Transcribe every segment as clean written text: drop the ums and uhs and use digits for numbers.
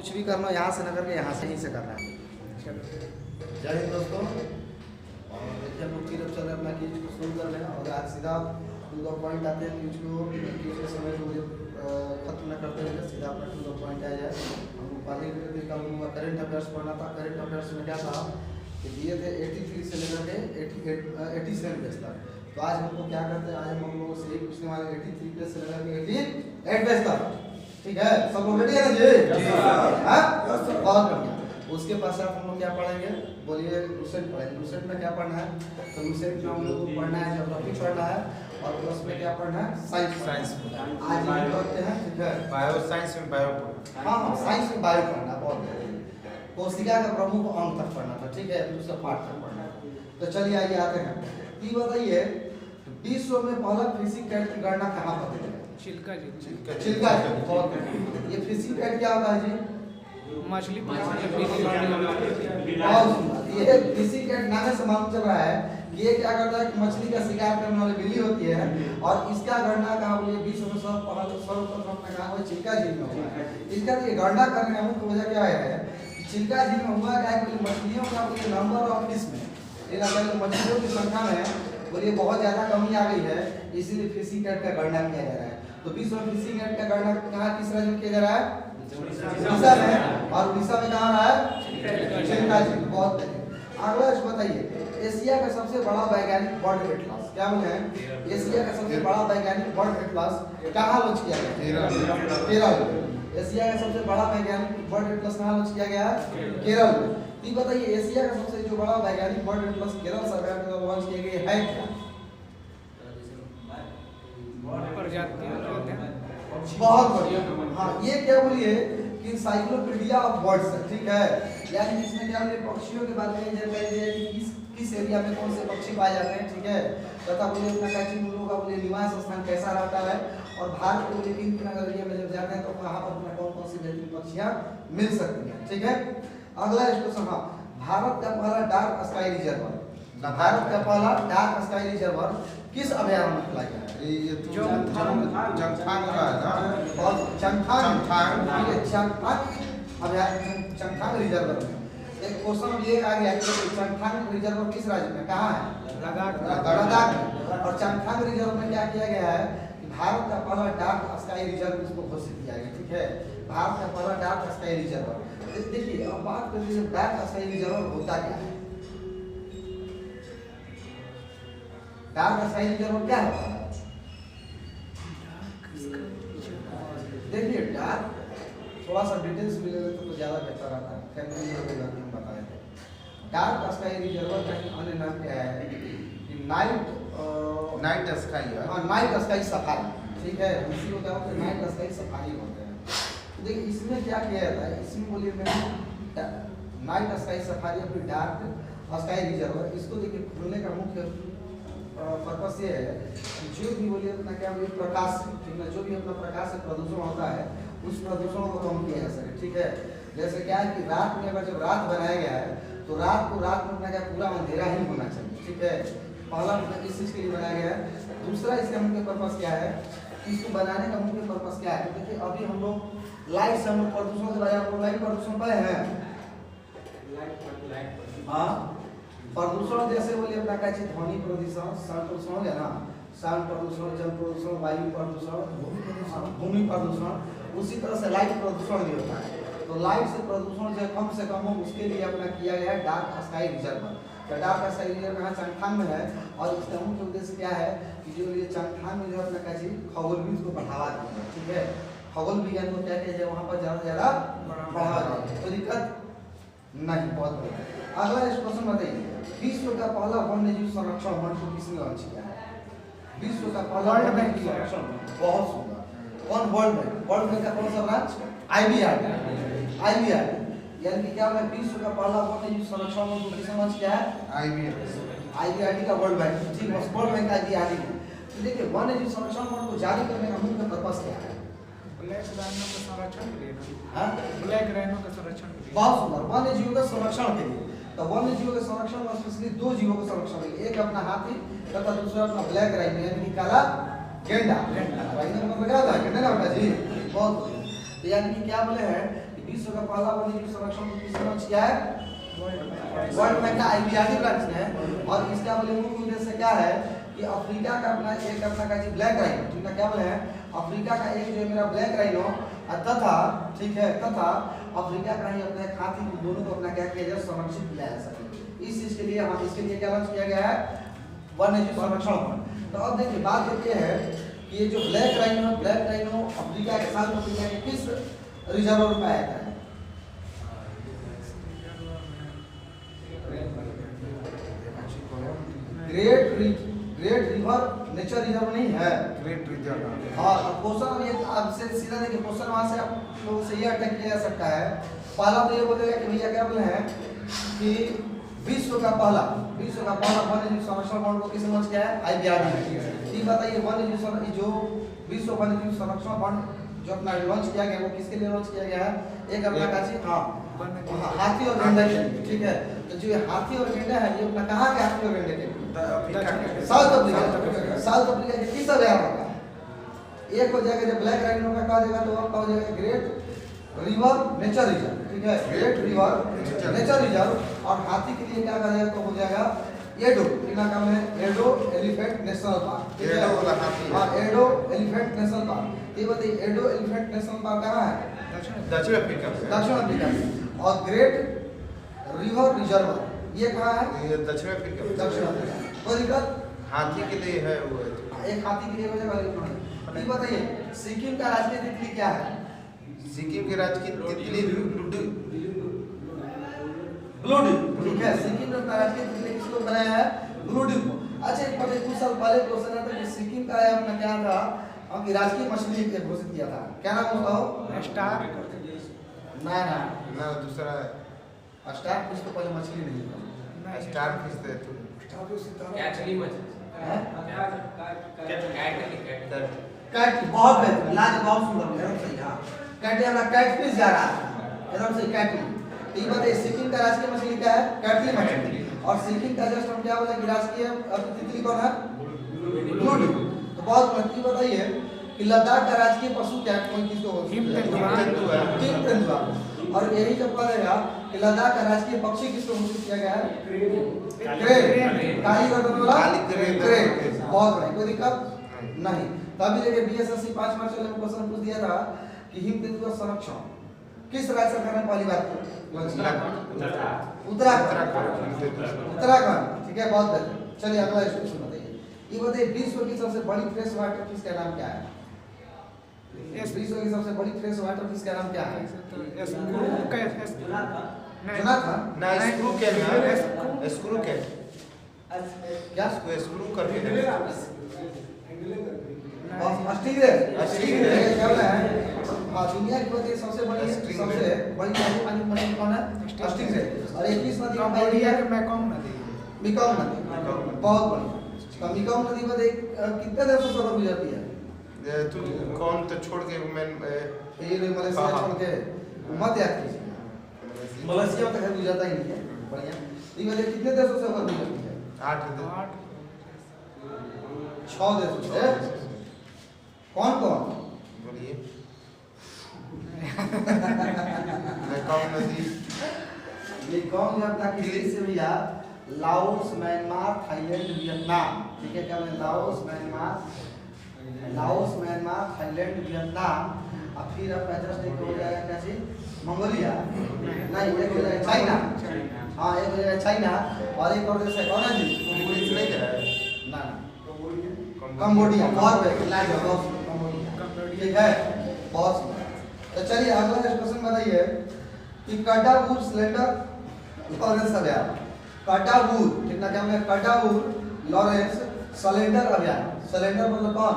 कुछ भी करना यहाँ से न करके यहाँ से ही से करना है। जय हिंद दोस्तों। और देखिए हम लोग फिर अब चल रहे अपना क्यूज को शुरू कर रहे हैं और आज सीधा टू द पॉइंट आते हैं। क्यूज के समय को मुझे खत्म न करते हुए सीधा अपना टू द पॉइंट आ जाए। हम पहले वीडियो कल हुआ करंट अफेयर्स पढ़ना था। करंट अफेयर्स में क्या था कि दिए थे 83 से लेकर के 87 पेज तक। तो आज हमको क्या करते हैं, आज हम लोगों से यही पूछने वाले 83 पेज से लेकर के 88 पेज तक। ठीक है, सब लोग रेडी है ना जी? हाँ, बहुत बढ़िया। उसके पश्चात हम लोग क्या पढ़ेंगे, बोलिए लूसेंट पढ़ेंगे। लूसेंट में क्या पढ़ना है, तो लूसेंट में हम लोग को पढ़ना है, ज्योग्राफी पढ़ना है और प्लस में क्या पढ़ना है, साइंस। आज हम पढ़ते हैं, ठीक है, बायो साइंस में बायो। हाँ हाँ, साइंस में बायो पढ़ना बहुत है। कोशिका का प्रमुख अंग तक पढ़ना था, ठीक है, दूसरा पार्ट तक पढ़ना है। तो चलिए आइए आते हैं। ये बताइए विश्व में पहला फिशिंग कैट की गणना कहाँ पर हुई है? चिल्का जी। चिल्का जी, बहुत बढ़िया। ये फिशिंग कैट क्या होता है जी? मछली बहुत सुंदर। ये फिशिंग कैट नाम से मालूम चल रहा है कि ये क्या करता है कि मछली का शिकार करने वाली बिल्ली होती है और इसका गणना कहाँ हुई है? विश्व में सर्वप्रथम अपना कहाँ हुआ? चिल्का झील में हुआ है। इसका ये गणना करने का मुख्य वजह क्या है? चिल्का झील में हुआ क्या है कि मछलियों का नंबर ऑफ फिश में मछलियों की संख्या में बोलिए बहुत ज्यादा कमी आ गई है, इसीलिए फिशिंग कैट का गणना किया जा रहा है। तो विश्व में फिशिंग कैट का गणना कहाँ किस राज्य में किया जा रहा है? उड़ीसा में। और उड़ीसा में कहाँ रहा है? चिल्का झील। बहुत बढ़िया। अगला बताइए एशिया का सबसे बड़ा वैज्ञानिक बर्ड एटलस, क्या बोले हैं? एशिया का सबसे बड़ा वैज्ञानिक बर्ड एटलस कहाँ लॉन्च किया गया? केरल। एशिया का सबसे बड़ा वैज्ञानिक बर्ड एटलस कहाँ लॉन्च किया गया? केरल में। ये बताइए एशिया का सबसे जो बड़ा वैज्ञानिक बर्ड एटलस केरल सरकार द्वारा लॉन्च किया गया है क्या? बहुत बढ़िया। हाँ, ये क्या बोलिए कि इंसाइक्लोपीडिया ऑफ बर्ड्स है, ठीक है, यानी इसमें क्या बोलिए पक्षियों के बारे में जानकारी है कि किस एरिया में कौन से पक्षी पाए जाते हैं, ठीक है, तथा बोलिए अपना कैसे उन लोगों का बोलिए निवास स्थान कैसा रहता है और भारत के बोलिए किन किन एरिया में जब जाते हैं तो वहाँ पर कौन कौन सी बेहतरीन पक्षियाँ मिल सकती हैं, ठीक है। अगला क्वेश्चन, हाँ, भारत का पहला डार्क स्काई रिजर्वर, भारत का पहला डार्क स्काई रिजर्वर किस अभयारण्य में खुला गया है? ये तो चंगथांग का है ना? और चंगथांग रिजर्वर में एक क्वेश्चन ये आ गया कि चंगथांग रिजर्वर किस राज्य में, कहाँ है? लद्दाख में। और चंगथांग रिजर्व में क्या किया गया है कि भारत का पहला डार्क स्काई रिजर्व इसको घोषित किया गया, ठीक है, भारत का पहला डार्क स्काई रिजर्वर। देखिए अब बात कर लीजिए डार्क स्काई रिजर्वर होता क्या है? डार्क स्काई रिजर्वर क्या होता है? देखिए डार्क थोड़ा सा डिटेल्स मिलेगा तो ज्यादा बेहतर रहता है, फैमिली होगा कि हम बता देते हैं। डार्क स्काई रिजर्वर का अन्य नाम क्या है? नाइट स्काई है। हाँ, नाइट स्काई सफारी, ठीक है, इसी को क्या होता है? नाइट स्काई सफारी होते हैं। देखिए इसमें क्या किया जाता है, इसमें बोलिए नाइट स्काई सफारी या फिर डार्क स्काई रिजर्वर, इसको देखिए खोलने का मुख्य पर्पस ये है कि जो भी बोलिए अपना क्या बोलिए प्रकाश, ठीक है, जो भी अपना प्रकाश से प्रदूषण होता है उस प्रदूषण को कम किया जा सके, ठीक है। जैसे क्या है कि रात में अगर जब रात बनाया गया है तो रात को रात में अपना क्या पूरा अंधेरा ही होना चाहिए, ठीक है, पहला इस चीज के लिए बनाया गया है। दूसरा इसका मुख्य पर्पस क्या है, इसको बनाने का मुख्य पर्पस क्या है? देखिए अभी हम लोग लाइट से हम लोग प्रदूषण के बारे में लाइट प्रदूषण पढ़े हैं। हाँ, प्रदूषण जैसे बोलिए अपना क्या चीज, ध्वनि प्रदूषण, साउंड प्रदूषण हो गया ना, साउंड प्रदूषण, जल प्रदूषण, वायु प्रदूषण, भूमि प्रदूषण, उसी तरह से लाइट प्रदूषण भी होता है। तो लाइट से प्रदूषण जो कम से कम हो उसके लिए अपना किया गया है डार्क स्काई रिजर्वर। तो डार्क स्काई रिजर्वर यहाँ चंगथांग में है और इसका मुख्य उद्देश्य क्या है कि जो ये चंगथांग में जो अपना क्या चीज खगोलविद को बढ़ावा देना है, ठीक है, खगोल विज्ञान को क्या किया जाए वहाँ पर ज़्यादा से ज़्यादा बढ़ावा देना, तो दिक्कत नहीं। बहुत बढ़िया। अगला क्वेश्चन बताइए विश्व का पहला वन्यजीव संरक्षण वन को किसने लॉन्च किया है? विश्व का पहला वर्ल्ड बैंक संरक्षण, बहुत सुंदर, कौन? World bank. वर्ल्ड बैंक का कौन सा ब्रांच? IBRD। यानी कि क्या है विश्व का पहला वन्यजीव संरक्षण वन को किसने लॉन्च किया है? IBRD का वर्ल्ड बैंक, ठीक है, वर्ल्ड बैंक IBRD। तो देखिए वन्यजीव संरक्षण वन को जारी करने का मुख्य पर्पस क्या है? ब्लैक राइनो का संरक्षण के लिए। हाँ, ब्लैक राइनो का संरक्षण के लिए। बहुत सुंदर, वन्य जीवों का संरक्षण के लिए। तो वन्य जीवों के संरक्षण में स्पेशली दो जीवों का संरक्षण है, एक अपना हाथी तथा दूसरा अपना ब्लैक राइनो यानी कि काला गेंडा। राइनो का मतलब क्या होता है? गेंडा ना बेटा जी, बहुत। तो यानी कि क्या बोले हैं कि विश्व का पहला वन्यजीव संरक्षण किसने लॉन्च किया है? वर्ल्ड बैंक का IBRD ब्रांच ने। और इसका बोले मुख्य उद्देश्य क्या है कि अफ्रीका का अपना एक अपना का जी ब्लैक राइनो, ठीक है, क्या बोले हैं, अफ्रीका का एक जो मेरा ब्लैक राइनो तथा, ठीक है, तथा अफ्रीका का ही अपने हाथी दोनों को अपना क्या किया जाए, संरक्षित किया जा सके। इस चीज के लिए हम इसके लिए क्या लॉन्च किया गया है? वन्यजीव संरक्षण फंड। तो अब देखिए बात ये है कि ये जो ब्लैक राइनो अफ्रीका के साथ अफ्रीका के किस रिजर्व में पाया गया है? ग्रेट रिवर नेचर रिजर्व नहीं है, ग्रेट रिजर्व। और क्वेश्चन ये आपसे सीधा देखिए, क्वेश्चन वहां से आप लोगों से ये अटैक किया जा सकता है। पहला तो ये बोलेगा कि भैया क्या बोले हैं कि विश्व का पहला वन्यजीव संरक्षण फंड को किसने लॉन्च किया है? IBRD ने। ठीक बताइए, वन्यजीव जो विश्व वन्यजीव संरक्षण फंड जो अपना लॉन्च किया गया वो किसके लिए लॉन्च किया गया है? एक अपना काची हाथी और गैंडा के लिए, ठीक है। तो जो हाथी और गैंडा है ये अपना कहाँ के हाथी और गैंडे के? साउथ अफ्रीका के किस अभयारण्य का? एक हो जाएगा जब ब्लैक राइनो का कहा जाएगा तो आपका हो जाएगा ग्रेट रिवर नेचर रिजर्व, ठीक है, ग्रेट रिवर नेचर रिजर्व। और हाथी के लिए क्या कहा जाएगा तो हो जाएगा एडो, इलाका में एडो एलिफेंट नेशनल पार्क, ठीक है। हाँ, एडो एलिफेंट नेशनल पार्क। ये बताइए एडो एलिफेंट नेशनल पार्क कहाँ है? दक्षिण अफ्रीका में। और ग्रेट रिवर रिजर्व ये कहाँ है? ये दक्षिण अफ्रीका। कोई दिक्कत? हाथी के लिए है वो। एक हाथी के लिए हो जाएगा। ये बताइए सिक्किम का राजकीय तितली क्या है? सिक्किम के राजकीय तितली ब्लूडी, ठीक है। सिक्किम का राजकीय तितली किसको बनाया है? ब्लूडी को। अच्छा, एक पहले कुछ साल पहले क्वेश्चन आता है कि सिक्किम का अपना क्या था कि राजकीय मछली के घोषित किया था, क्या नाम उसका हो? स्टार ना दूसरा स्टार फिश तो पहले मछली नहीं था। स्टार फिश थे तो कैटली मछली हैं? कैट बहुत बेहतर, लाजवाब सुंदर, एकदम सही। हाँ, कैट हमारा कैट फिश जा रहा है, एकदम सही, कैटली। तो ये बताइए सिक्किम का राजकीय मछली क्या है? कैटली मछली। और सिक्किम का जस्ट हम क्या बोले कि राजकीय तितली कौन है? ब्लूडी। तो बहुत बढ़िया। बताइए कि लद्दाख का राजकीय पशु क्या है? कोई किसको? हिम तेंदुआ। और यही जब कहेगा कि लद्दाख का राजकीय पक्षी किसको घोषित किया गया है? क्रेन, काली गर्दन वाला क्रेन। बहुत बढ़िया, कोई दिक्कत नहीं। तभी देखिए BSSC 5 मार्च वाले में क्वेश्चन पूछ दिया था कि हिम तेंदुआ संरक्षण किस राज्य सरकार ने पहली बार किया? उत्तराखंड, ठीक है, बहुत बेहतर। चलिए अगला क्वेश्चन बताइए। ये बताइए विश्व की सबसे बड़ी फ्रेश वाटर फिश का नाम क्या है? विश्व की सबसे बड़ी फ्रेश वाटर फिश का नाम क्या है? स्क्रू कैट क्या? स्क्रू करके क्या बोला है? हाँ, दुनिया की बताइए सबसे बड़ी पानी मछली कौन है? स्टिंगरे। और ये किस नदी में पाई जाती है? मेकॉन्ग नदी। बहुत बढ़िया। तो मेकॉन्ग नदी में कितने देशों से होकर गुजरती है? तू कौन तो छोड़ के मैं ये मलेशिया छोड़ के मत याद कीजिए, मलेशिया तक गुजरता ही नहीं है। बढ़िया। ये बताइए कितने देशों से होकर गुजरती है? 8 6 देशों से। कौन कौन? बोलिए। मेकॉन्ग नदी, मेकॉन्ग अपना किसी से भैया लाओस, म्यांमार, थाईलैंड, वियतनाम, ठीक है। क्या बोले? Laos, Myanmar, Thailand, Vietnam. और फिर अपना जस्ट एक हो जाएगा क्या चीज? मंगोलिया नहीं, एक हो जाएगा चाइना। हाँ, एक हो जाएगा चाइना। और एक और देश है कौन है जी? फिलीपींस नहीं है ना, कंबोडिया। बहुत बेहतर, ठीक है, बहुत सुंदर। तो चलिए अगला क्वेश्चन बताइए कि कटावूर सिलेंडर लॉरेंस अभियान। कटावूर, कितना क्या है? कटावूर लॉरेंस सिलेंडर अभियान। सिलेंडर मतलब कौन?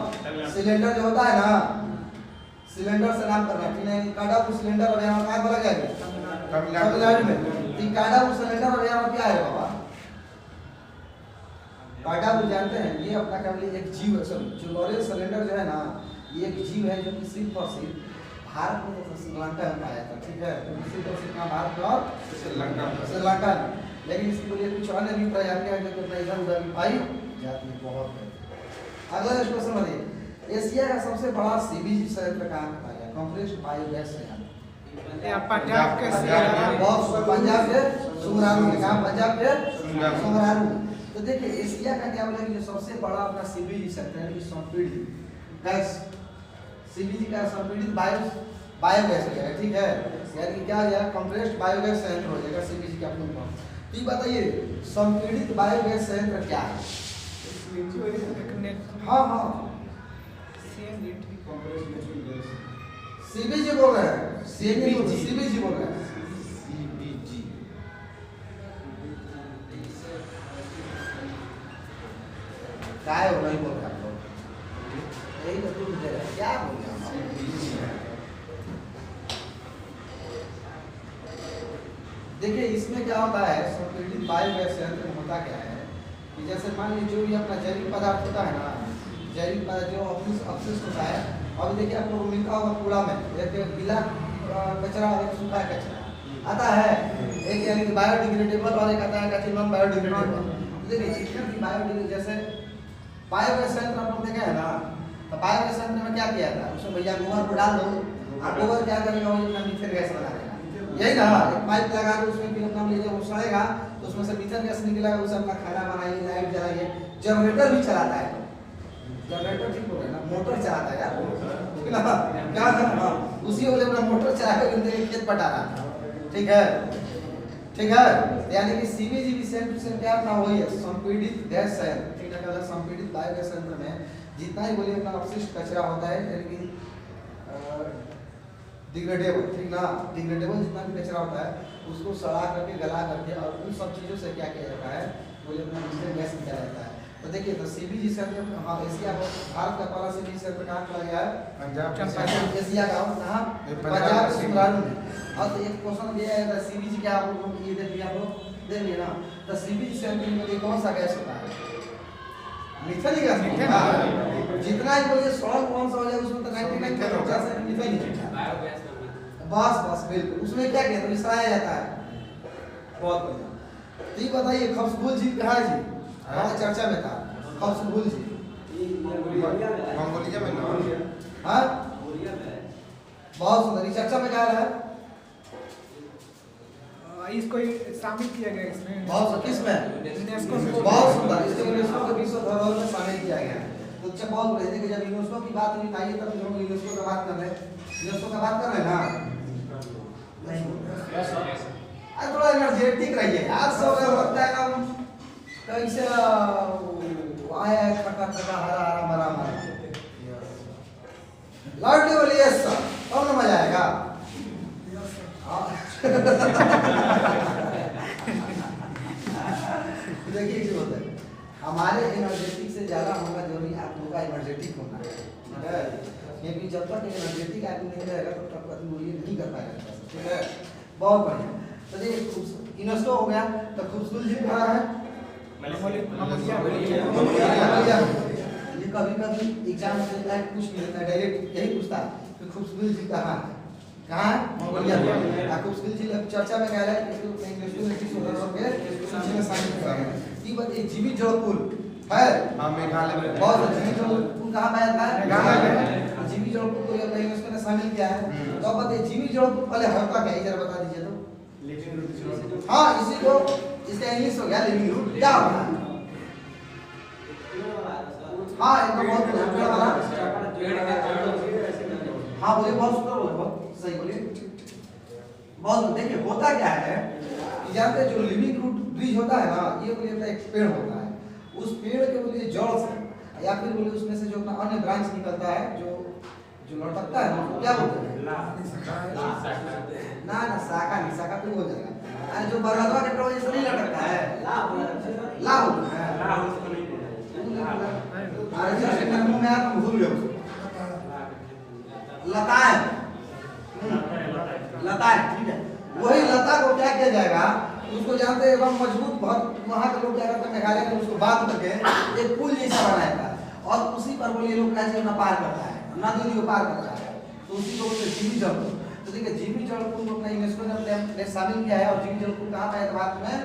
सिलेंडर जो होता है ना, सिलेंडर से नाम करना, ठीक है। कटावूर सिलेंडर अभियान कहाँ बोला गया? तमिलनाडु में। तो कटावूर सिलेंडर अभियान क्या है बाबा? कटावूर जानते हैं? ये अपना क्या बोले एक जीव है, जो लॉरेंस सिलेंडर जो है ना, ये एक जीव है जो कि सिर्फ और सिर्फ भारत में तो श्रीलंका में पाया था, ठीक है। तो सिर्फ और सिर्फ भारत में और श्रीलंका में। लेकिन इसके लिए कुछ अन्य भी प्रजातियां हैं जो कि अपना इधर उधर भी पाई जाती है। बहुत है। अगला क्वेश्चन बताइए, एशिया का सबसे बड़ा सीबीजी संयंत्र कहाँ पे पाया गया? कंप्रेस्ड बायोगैस संयंत्र। पंजाब के बहुत पंजाब के सुमरारू ने कहा, पंजाब के सुमरारू। सुमरारू। तो देखिए एशिया का क्या बोला कि जो सबसे बड़ा अपना सीबीजी सेक्टर है, संपीड़ित गैस, सीबीजी का संपीड़ित बायोगैस है, ठीक है, यानी कि क्या हो जाएगा, कंप्रेस्ड बायोगैस संयंत्र हो जाएगा सीबीजी का फुल फॉर्म। तो ये बताइए संपीड़ित बायोगैस संयंत्र क्या है? हाँ हाँ सीबीजी बोल रहे हैं, सीबीजी बोल रहे हैं। सीबीजी काय हो नहीं बोल रहे आप लोग, यही तो तुम दे रहे क्या बोल रहे हैं? देखिए इसमें क्या होता है, संपीड़ित बायोगैस संयंत्र में होता क्या है कि जैसे मान लीजिए जो भी अपना जैविक पदार्थ होता है ना, जैविक पदार्थ जो अपशिष्ट होता है, अभी देखिए आप लोगों को मिलता होगा कूड़ा में एक गीला कचरा और एक सूखा कचरा आता है, एक यानी कि बायोडिग्रेडेबल और एक आता है कि नॉन बायोडिग्रेडेबल। देखिए जितने भी बायोडिग्रेडेबल जैसे बायोगैस संयंत्र आप लोग देखे हैं ना, तो बायोगैस संयंत्र में क्या किया था, उसमें भैया गोबर को डाल दो, आप गोबर क्या करेगा, वो अपना मीथेन गैस बना देगा, यही ना, एक पाइप लगा दो उसमें, फिर अपना लीजिए वो सड़ेगा तो उसमें से मीथेन गैस निकलेगा, उसे अपना खाना बनाइए, लाइट जलाइए, जनरेटर भी चलाता है, जनरेटर ठीक हो गया ना, मोटर चलाता है यार, क्या करना, उसी को अपना मोटर चला कर खेत पटा रहा, ठीक है, ठीक है, यानी कि सीबीजी भी सेम टू सेम क्या अपना वही है, संपीड़ित गैस संयंत्र, ठीक है, संपीड़ित बायोगैस संयंत्र में जितना ही बोलिए अपना अपशिष्ट कचरा होता है, यानी कि डिग्रेडेबल, ठीक ना, डिग्रेडेबल जितना भी कचरा होता है उसको सड़ा करके गला करके और उन सब चीज़ों से क्या किया जाता है, बोले अपना मीथेन गैस निकाला जाता है। तो देखिए तो सीबीजी संयंत्र, हाँ एशिया भारत का पहला सीबीजी संयंत्र कहाँ खोला गया है, पंजाब एशिया का कहाँ, पंजाब के सुमरारू में। और तो एक क्वेश्चन दिया है सीबीजी क्या, आप लोग ये देख लिया, आप लोग देख लिया ना, तो सीबीजी संयंत्र में कौन सा गैस होता है, मीथेन ही गैस, जितना ही बोलिए सॉल्ट कौन सा हो जाए उसमें तो 99% मीथेन ही है, बस बस बिल्कुल, उसमें क्या किया तो मिश्राया जाता है, बहुत बढ़िया। तो ये बताइए खफसगुल झील कहाँ है जी, हमारे चर्चा में था खफसगुल झील, मंगोलिया में ना, हाँ बहुत सुंदर, ये चर्चा में क्या रहा है, इसको शामिल किया गया इसमें, बहुत किसमें, यूनेस्को बहुत सुंदर, इसको यूनेस्को के विश्व धरोहर में शामिल किया गया है। तो अच्छा बहुत बढ़िया, देखिए जब यूनेस्को की बात हुई था, तब हम लोग यूनेस्को का बात कर रहे हैं, यूनेस्को का बात कर रहे हैं ना, आज थोड़ा एनर्जेटिक रहिए यार, सब लगता है हम कैसे आया है, थका थका हरा हरा मरा मरा, लाडली बोलिए सर, कब ना मजा आएगा, देखिए क्या होता है, हमारे एनर्जेटिक से ज़्यादा होना जरूरी, आप लोगों का एनर्जेटिक होना है, क्योंकि जब तक एनर्जेटिक आदमी नहीं रहेगा तो तब आदमी बोलिए नहीं कर पाएगा, ठीक है, बहुत बढ़िया। तो ये यूनेस्को हो गया, तो खूबसूरत झील कहाँ है, ये कभी कभी एग्जाम से कुछ नहीं होता है, डायरेक्ट यही पूछता है कि खूबसूरत झील कहाँ है, कहाँ है, मंगोलिया में। खूबसूरत झील अब चर्चा में गया है, यूनेस्को ने किस उदाहरण के सूची में शामिल किया है। ये बताइए जीवी जलकुल है, हाँ मेघालय में, बहुत जीवी जलकुल कहाँ पाया था, जीवी जलकुल को यूनेस्को ने शामिल किया है। तो अब बताइए जीवी जलकुल पहले होता क्या है, जरा बता दीजिए तो। हाँ इसी को, इसका इंग्लिश हो गया लिविंग रूट, क्या होता है, हाँ एकदम बहुत बढ़िया, हाँ बोलिए, बहुत सुंदर बोले, बहुत सही बोलिए, बहुत। देखिए होता क्या है कि जानते हैं जो लिविंग रूट ब्रिज होता है ना, ये बोलिए एक पेड़ होता है, उस पेड़ के बोलिए जड़ से या फिर बोलिए उसमें से जो अपना अन्य ब्रांच निकलता है, जो लटकता है ना, क्या बोलते हैं, ना ना शाखा नहीं, शाखा तो हो जाएगा, जो बरगदवा के पेड़ जैसे नहीं लटकता है, ला होता है, अरे जैसे मुंह में आता भूल गए उसको, लताएं, लताएं, ठीक है, वही लता को क्या किया जाएगा, उसको जानते हैं एकदम मजबूत, बहुत वहाँ के लोग क्या करते हैं मेघालय में, उसको बांध करके एक पुल जैसा बनाया था, और उसी पर बोलिए लोग कैसे अपना पार करता है, नदी को पार करता है, तो उसी को बोलते जीवी जलकुल। तो देखिए जीवी जलकुल को अपना यूनेस्को ने अपने शामिल किया है, और जीवी जलकुल कहाँ पाया था भारत में,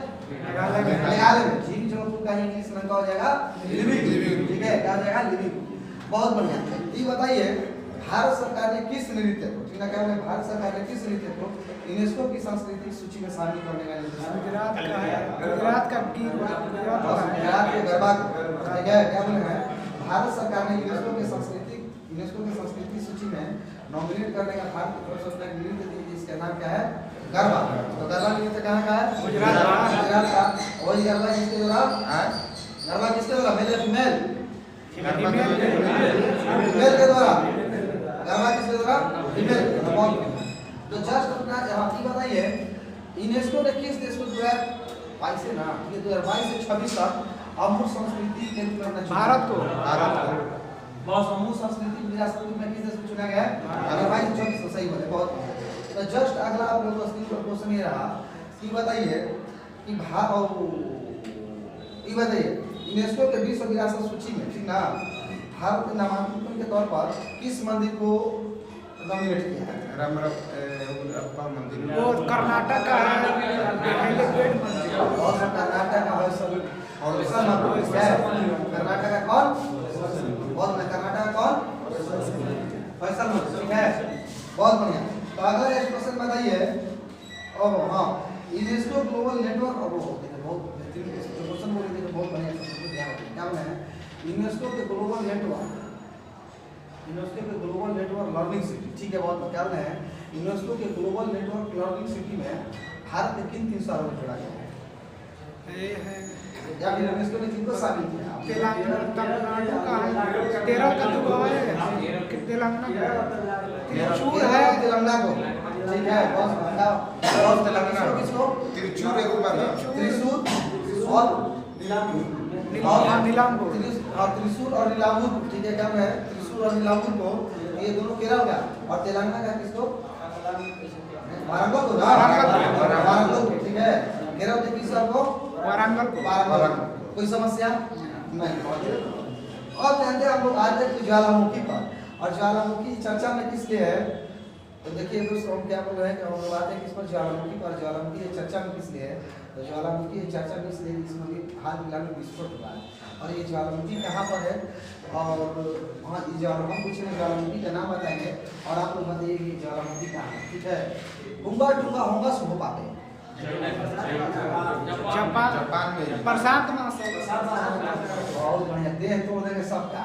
मेघालय में। जीवी जलकुल का इंग्लिश नाम क्या हो जाएगा, लिविंग, ठीक है, क्या हो जाएगा लिविंग, बहुत बढ़िया। ये बताइए भारत सरकार ने किस नृत्य को, ठीक है, क्या बोले, भारत सरकार ने किस नृत्य को यूनेस्को की सांस्कृतिक सूची में शामिल करने का निर्देश दिया? गुजरात का है, गुजरात का गीत गुजरात का है। गुजरात के गरबा, ठीक है, क्या बोले हैं, भारत सरकार ने यूनेस्को की संस्कृति सूची में नॉमिनेट करने का भारत की तरफ से एक नृत्य दी, जिसका नाम क्या है, गरबा। तो गरबा नृत्य कहाँ का है? गुजरात का। गुजरात का। वही गरबा किसके द्वारा, गरबा किसके द्वारा, मेल या फीमेल? फीमेल के द्वारा। गरबा किसके द्वारा, फीमेल। तो जस्ट अपना यहाँ की बताइए, यूनेस्को ने किस देश को 2022 से ना, ये 2022 से 26 तक अमूर्त संस्कृति के रूप में भारत को बहुत अमूर्त संस्कृति विरासत के रूप में किस देश को चुना गया है? 2022 से 26 तो सही बोले, बहुत। तो जस्ट अगला आप लोगों को स्क्रीन पर क्वेश्चन ये रहा कि बताइए कि बताइए यूनेस्को के विश्व विरासत सूची में, ठीक ना, भारत ने नामांकन के तौर पर किस मंदिर को नॉमिनेट किया है? रामरप्पा मंदिर। वो कर्नाटक का है, हेलीपैड मंदिर। और कर्नाटक का है सब, और कर्नाटक का कौन, बहुत बढ़िया, कर्नाटक का कौन, फैसल मंदिर, ठीक है, बहुत बढ़िया। तो अगला एक क्वेश्चन बताइए, ओह हाँ, यूनेस्को ग्लोबल नेटवर्क, और देखिए बहुत बेहतरीन क्वेश्चन बोले थे, बहुत बढ़िया क्वेश्चन, ध्यान रखिए। क्या बोले हैं, यूनेस्को के ग्लोबल नेटवर्क लर्निंग सिटी, ठीक है, बहुत। क्या बोले हैं, यूनेस्को के ग्लोबल नेटवर्क लर्निंग सिटी में भारत के किन शहरों को जोड़ा गया है? ये है या फिर यूनेस्को ने किनको शामिल किया? तेलंगाना, तमिलनाडु का है, केरल का तो है, तेलंगाना का त्रिचूर है, तेलंगाना को, ठीक है, बहुत तेलंगाना किसको, त्रिचूर एक बना, त्रिशूर और नीलाम्बूर। त्रिशूर और नीलाम्बूर, ठीक है, क्या है, त्रिशूर और नीलाम्बूर को, ये दोनों केरल का, और तेलंगाना का किसको, वारंगल को, वारंगल, ठीक है, केरल के किस शहर को, वारंगल को। कोई समस्या नहीं। और जानते हैं हम लोग आज तक ज्वालामुखी पर, और ज्वालामुखी चर्चा में किस लिए है? तो देखिए दोस्तों, हम क्या बोल रहे हैं कि हम लोग बात है किस पर, ज्वालामुखी पर। ज्वालामुखी ये चर्चा में किस लिए है? तो ज्वालामुखी ये चर्चा में इसलिए, इसमें हाल फिलहाल में विस्फोट हुआ है, और ये ज्वालामुखी कहाँ पर है, और वहाँ ये ज्वालामुखी, कुछ ज्वालामुखी का नाम बताएंगे, और आप लोग बताइए कि ज्वालामुखी कहाँ है, ठीक है। हुंगा टुंगा होंगा सुबह पाते, जापान में, प्रशांत महासागर। बहुत बढ़िया, देह तोड़ देंगे सबका,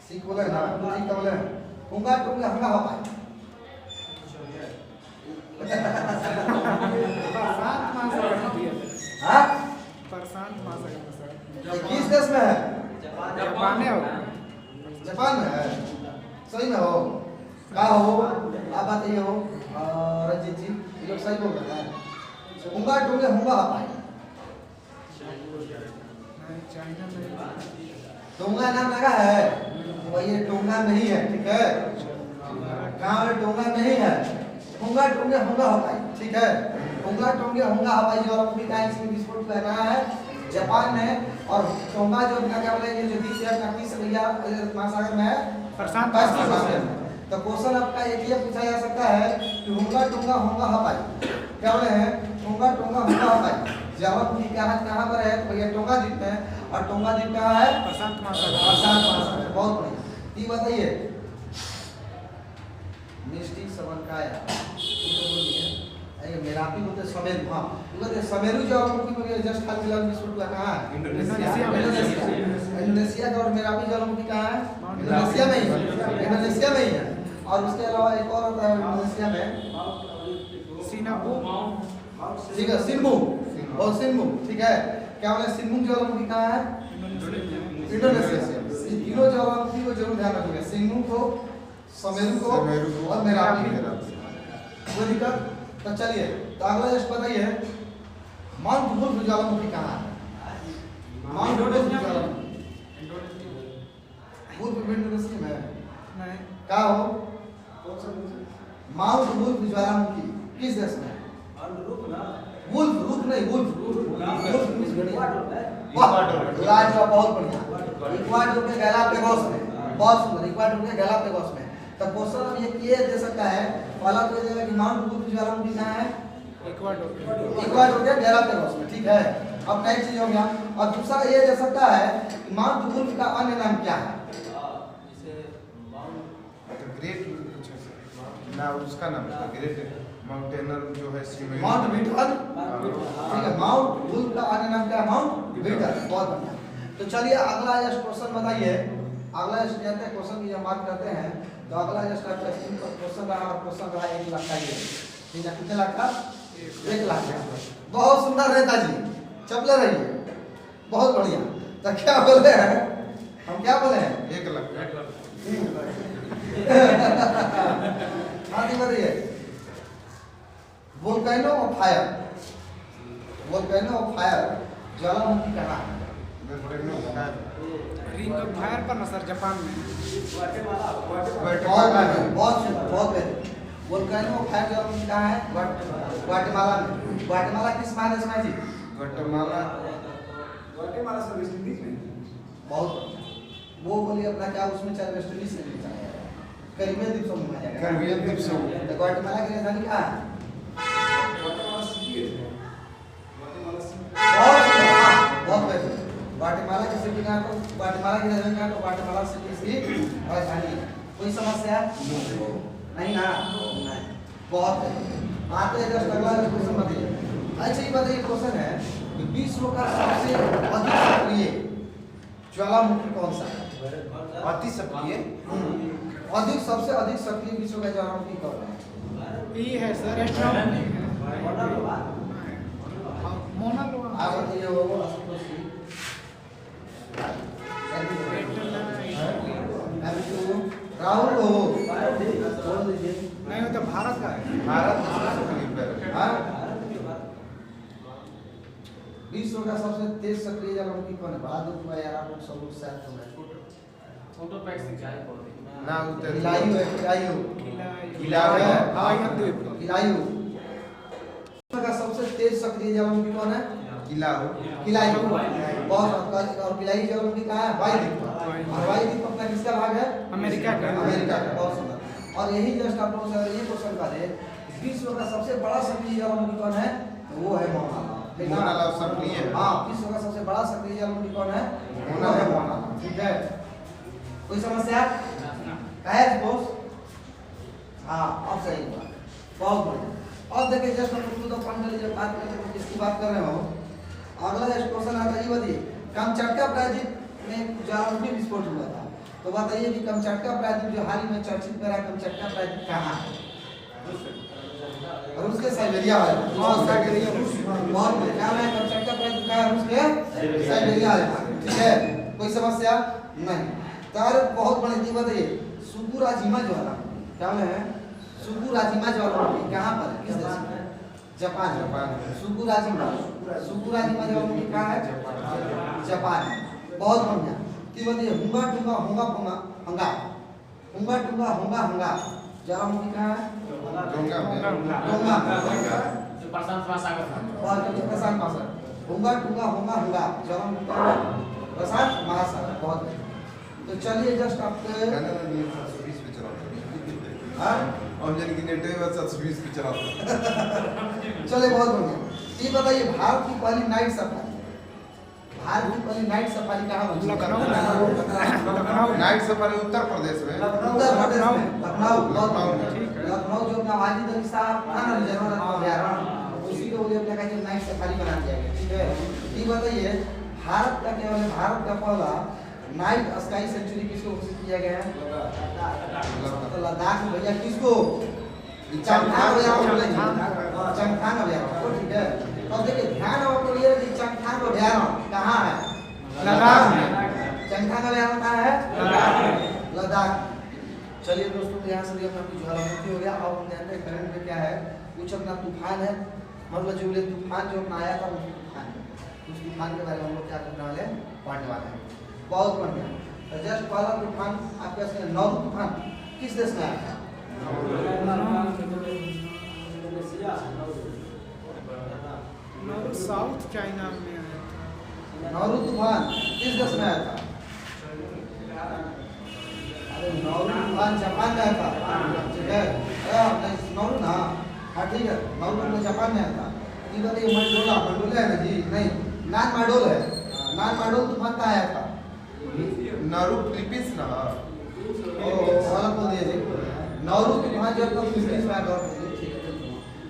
सीख बोले ना, ठीक बोले, हुंगा टुंगा हंगा हो पाए, प्रशांत महासागर में, हाँ, प्रशांत महासागर में सर। ये किस देश में है? जापान है, जापान में है, सही में हो, क्या हो, आप बताइए हो, रंजीत जी, ये लोग सही बोल रहे हैं। हुंगा टुंगे हुंगा हो पाए, चाइना में टोंगा नाम लगा है, तो ये टोंगा नहीं है, ठीक है, कहाँ है, टोंगा नहीं है, हुंगा टुंगे हुंगा हो पाए, ठीक है, हुंगा टुंगे हुंगा हो पाए, ज्वालामुखी का इसमें विस्फोट करना है जापान में, और टोंगा जो क्या बोले, ये जो बीच महासागर में है, प्रशांत पैसिफिक ओशियन में। तो क्वेश्चन आपका एक ये पूछा जा सकता है कि हुंगा टुंगा हुंगा हो पाए, क्या बोले हैं, हुंगा टुंगा हुंगा हो पाए, ज्वालामुखी कहाँ पर है? तो भैया टोंगा द्वीप में, और टोंगा द्वीप कहाँ है? प्रशांत महासागर। प्रशांत महासागर, बहुत बढ़िया। ये बताइए, मिष्टी सबनकाया, मेरापी बोलते समेरू, हाँ, बोलते समेरू ज्वालामुखी में जस्ट हाल फिलहाल विस्फोट हुआ, कहाँ है? इंडोनेशिया का, और मेरापी ज्वालामुखी कहाँ है? इंडोनेशिया में ही है, और उसके अलावा एक और होता है इंडोनेशिया में, सिनाबू, ठीक है, सिन्मू, और सिन्मू, ठीक है, क्या बोले, सिन्मू ज्वालामुखी कहाँ है? इंडोनेशिया। तीनों ज्वालामुखी को जरूर ध्यान रखिएगा, सिन्मू को, समेरू को, और मेरापी को, कोई दिक्कत? तो चलिए, तो अगला जस्ट बताइए, माउंट वुल्फ ज्वालामुखी कहाँ है? माउंट वुल्फ ज्वालामुखी, वुल्फ इंडोनेशिया में है, नहीं, क्या हो, माउंट वुल्फ ज्वालामुखी किस देश में है? वुल्फ, रूप नहीं, वुल्फ मींस घड़ियाल, लाजवाब, बहुत बढ़िया, इक्वाडोर के गैलापागोस में, बहुत सुंदर, इक्वाडोर के गैलापागोस में। तो क्वेश्चन हम ये दे सकता है, पहला तो ये देगा कि माउंट वुल्फ ज्वालामुखी कहाँ है? इक्वाडोर के गैलापागोस में, ठीक है। अब नेक्स्ट चीज हो गया, और दूसरा ये दे सकता है कि माउंट वुल्फ का अन्य नाम क्या है? ना उसका नाम था ग्रेट माउंटेनर जो है सीमेंट माउंट विटल, ठीक है, माउंट वुल्फ का आगे नाम क्या है? Mount whittle. बहुत बढ़िया। तो चलिए अगला जस्ट क्वेश्चन बताइए। अगला जस्ट जानते हैं क्वेश्चन की जब बात करते हैं तो अगला जस्ट आपका क्वेश्चन रहा, और क्वेश्चन रहा 1 लाख का ये, ठीक है, कितने लाख का? 1 लाख का। बहुत सुंदर नेताजी, चपले रहिए, बहुत बढ़िया। तो क्या बोले हैं हम, क्या बोले हैं? 1 लाख हाँ जी बताइए। Volcano of fire, volcano of fire ज्वालामुखी कहाँ है? रिंग ऑफ फायर पर ना सर, जापान में। बहुत बेहतर। वोल्केनो ऑफ फायर ज्वालामुखी कहाँ है? ग्वाटेमाला में। ग्वाटेमाला किस महादेश में है जी? ग्वाटेमाला सब वेस्ट इंडीज में। बहुत वो बोलिए अपना क्या उसमें चाहे वेस्ट इंडीज से कैरिबियन द्वीप समूह में जाएगा। कैरिबियन द्वीप समूह। तो ग्वाटेमाला की राजधानी क्या है? बहुत बेहतर। ग्वाटेमाला की सिटी कहाँ पर? ग्वाटेमाला की राजधानी कहाँ? तो ग्वाटेमाला सिटी इसकी राजधानी है। कोई समस्या नहीं ना? नहीं। बहुत बेहतर। आते हैं जस्ट अगला क्वेश्चन बताइए। अच्छा ये बताइए, क्वेश्चन है कि विश्व का सबसे अधिक सक्रिय ज्वालामुखी कौन सा है? अति सक्रिय अधिक, सबसे अधिक सक्रिय विश्व का ज्वालामुखी कौन है? ये है सर, एस्ट्रोनॉमी मोना लोना। आप बताइए वो राहुल हो बोल दीजिए। नहीं, वो तो भारत का है। भारत का सबसे सक्रिय हाँ? विश्व का सबसे तेज सक्रिय ज्वालामुखी कौन है? बता दो यार, आप लोग सब लोग शायद तो है। फोटो पैक से चाय बोल दे ना उतर इलायू है, इलायू। इलायू है। हवाई द्वीप। इलायू। विश्व का सबसे तेज सक्रिय ज्वालामुखी कौन है? किलाऊ किलायू। बहुत। और किलाई ज्वालामुखी कहाँ है? हवाई द्वीप पर। और हवाई द्वीप अपना किसका भाग है? अमेरिका का। अमेरिका का। बहुत सुंदर। और यही जस्ट आप लोगों से अगर ये क्वेश्चन का दे, विश्व का सबसे बड़ा सक्रिय ज्वालामुखी कौन है? तो वो है मोना लावा। मोना लावा सक्रिय है। हाँ, विश्व का सबसे बड़ा सक्रिय ज्वालामुखी कौन है? मोना है लावा। मोना लावा। ठीक है, कोई समस्या है दोस्त? हाँ, अब सही हुआ। बहुत बढ़िया। अब देखिए जस्ट हम टू द पॉइंट जब बात करते हैं किसकी बात कर रहे हो, अगला जस्ट क्वेश्चन आता है, ये बताइए कामचटका प्रायद्वीप में ज्वालामुखी विस्फोट हुआ था, तो बताइए कि कामचटका प्रायद्वीप जो हाल ही में चर्चित करा, कामचटका प्रायद्वीप कहाँ है? रूस के साइबेरिया वाले। बहुत साइबेरिया बहुत क्या है? कामचटका प्रायद्वीप कहाँ है? रूस के साइबेरिया वाले। ठीक है, कोई समस्या नहीं। तार बहुत बड़ी चीज बताइए, सुकुराजिमा ज्वालामुखी क्या है? सुकुराजिमा ज्वालामुखी कहाँ पर है? किस देश में? जापान। सुकुराजिमा ज्वालामुखी कहाँ है? जापान। बहुत बढ़िया। कि बताइए हुंगा टुंगा होंगा पोंगा हंगा, हुंगा टुंगा होंगा हंगा ज्वालामुखी कहाँ है? डोंगा में। डोंगा। जो प्रशांत महासागर था। बहुत प्रशांत महासागर। हुंगा टुंगा होंगा हंगा ज्वालामुखी कहाँ है? प्रशांत महासागर। बहुत। तो चलिए जस्ट आपके कहने लगे 720 पे चलाता हाँ और यानी कि नेट है 720 पे चलाता। चलिए बहुत बढ़िया। ये बताइए भारत की पहली नाइट सफारी, भारत की पहली नाइट सफारी कहाँ बनी? लखनऊ। नाइट सफारी उत्तर प्रदेश में। उत्तर प्रदेश में लखनऊ। लखनऊ में। लखनऊ जो अपना वाजिद अली साहब था ना, रिजर्व अभ्यारण्य, उसी को बोले अपने का जो नाइट सफारी बना दिया गया। ठीक है, ये बताइए भारत का केवल भारत का पहला नाइट स्काई सेंचुरी किसको घोषित किया गया है? तो लद्दाख में भैया किसको? चंगथांग अभ्यारण्य। चंगथांग अभ्यारण्य। ठीक है, अब देखिए ध्यान आपको ये है कि चंगथांग अभ्यारण्य कहाँ है? लद्दाख में। चंगथांग अभ्यारण्य कहाँ है? लद्दाख। चलिए दोस्तों, तो यहाँ से भी अपना ज्वालामुखी हो गया। अब हम जानते हैं करंट में क्या है। कुछ अपना तूफान है, मतलब जो तूफान जो अपना आया था उस तूफान, उस तूफान के बारे में हम लोग क्या करने वाले हैं, पढ़ने वाले हैं। बहुत बढ़िया। तो जस्ट पहला तूफान आपके पास है नौरू तूफान, किस देश में आया था? साउथ चाइना में आया था। नौरू तूफान किस देश में आया था? अरे नौरू तूफान जापान में आया था। ठीक है, नौरू ना, हाँ ठीक है, नौरू तूफान जापान में आया था। ये बताइए मंडोला है ना जी? नहीं, नान माडोल है। नान माडोल तूफान कहाँ आया था? नारू फिलीपींस ना। ओ अलग बोल दिया जी। नौरू तूफान जब तक फिलिपींस में आया ठीक है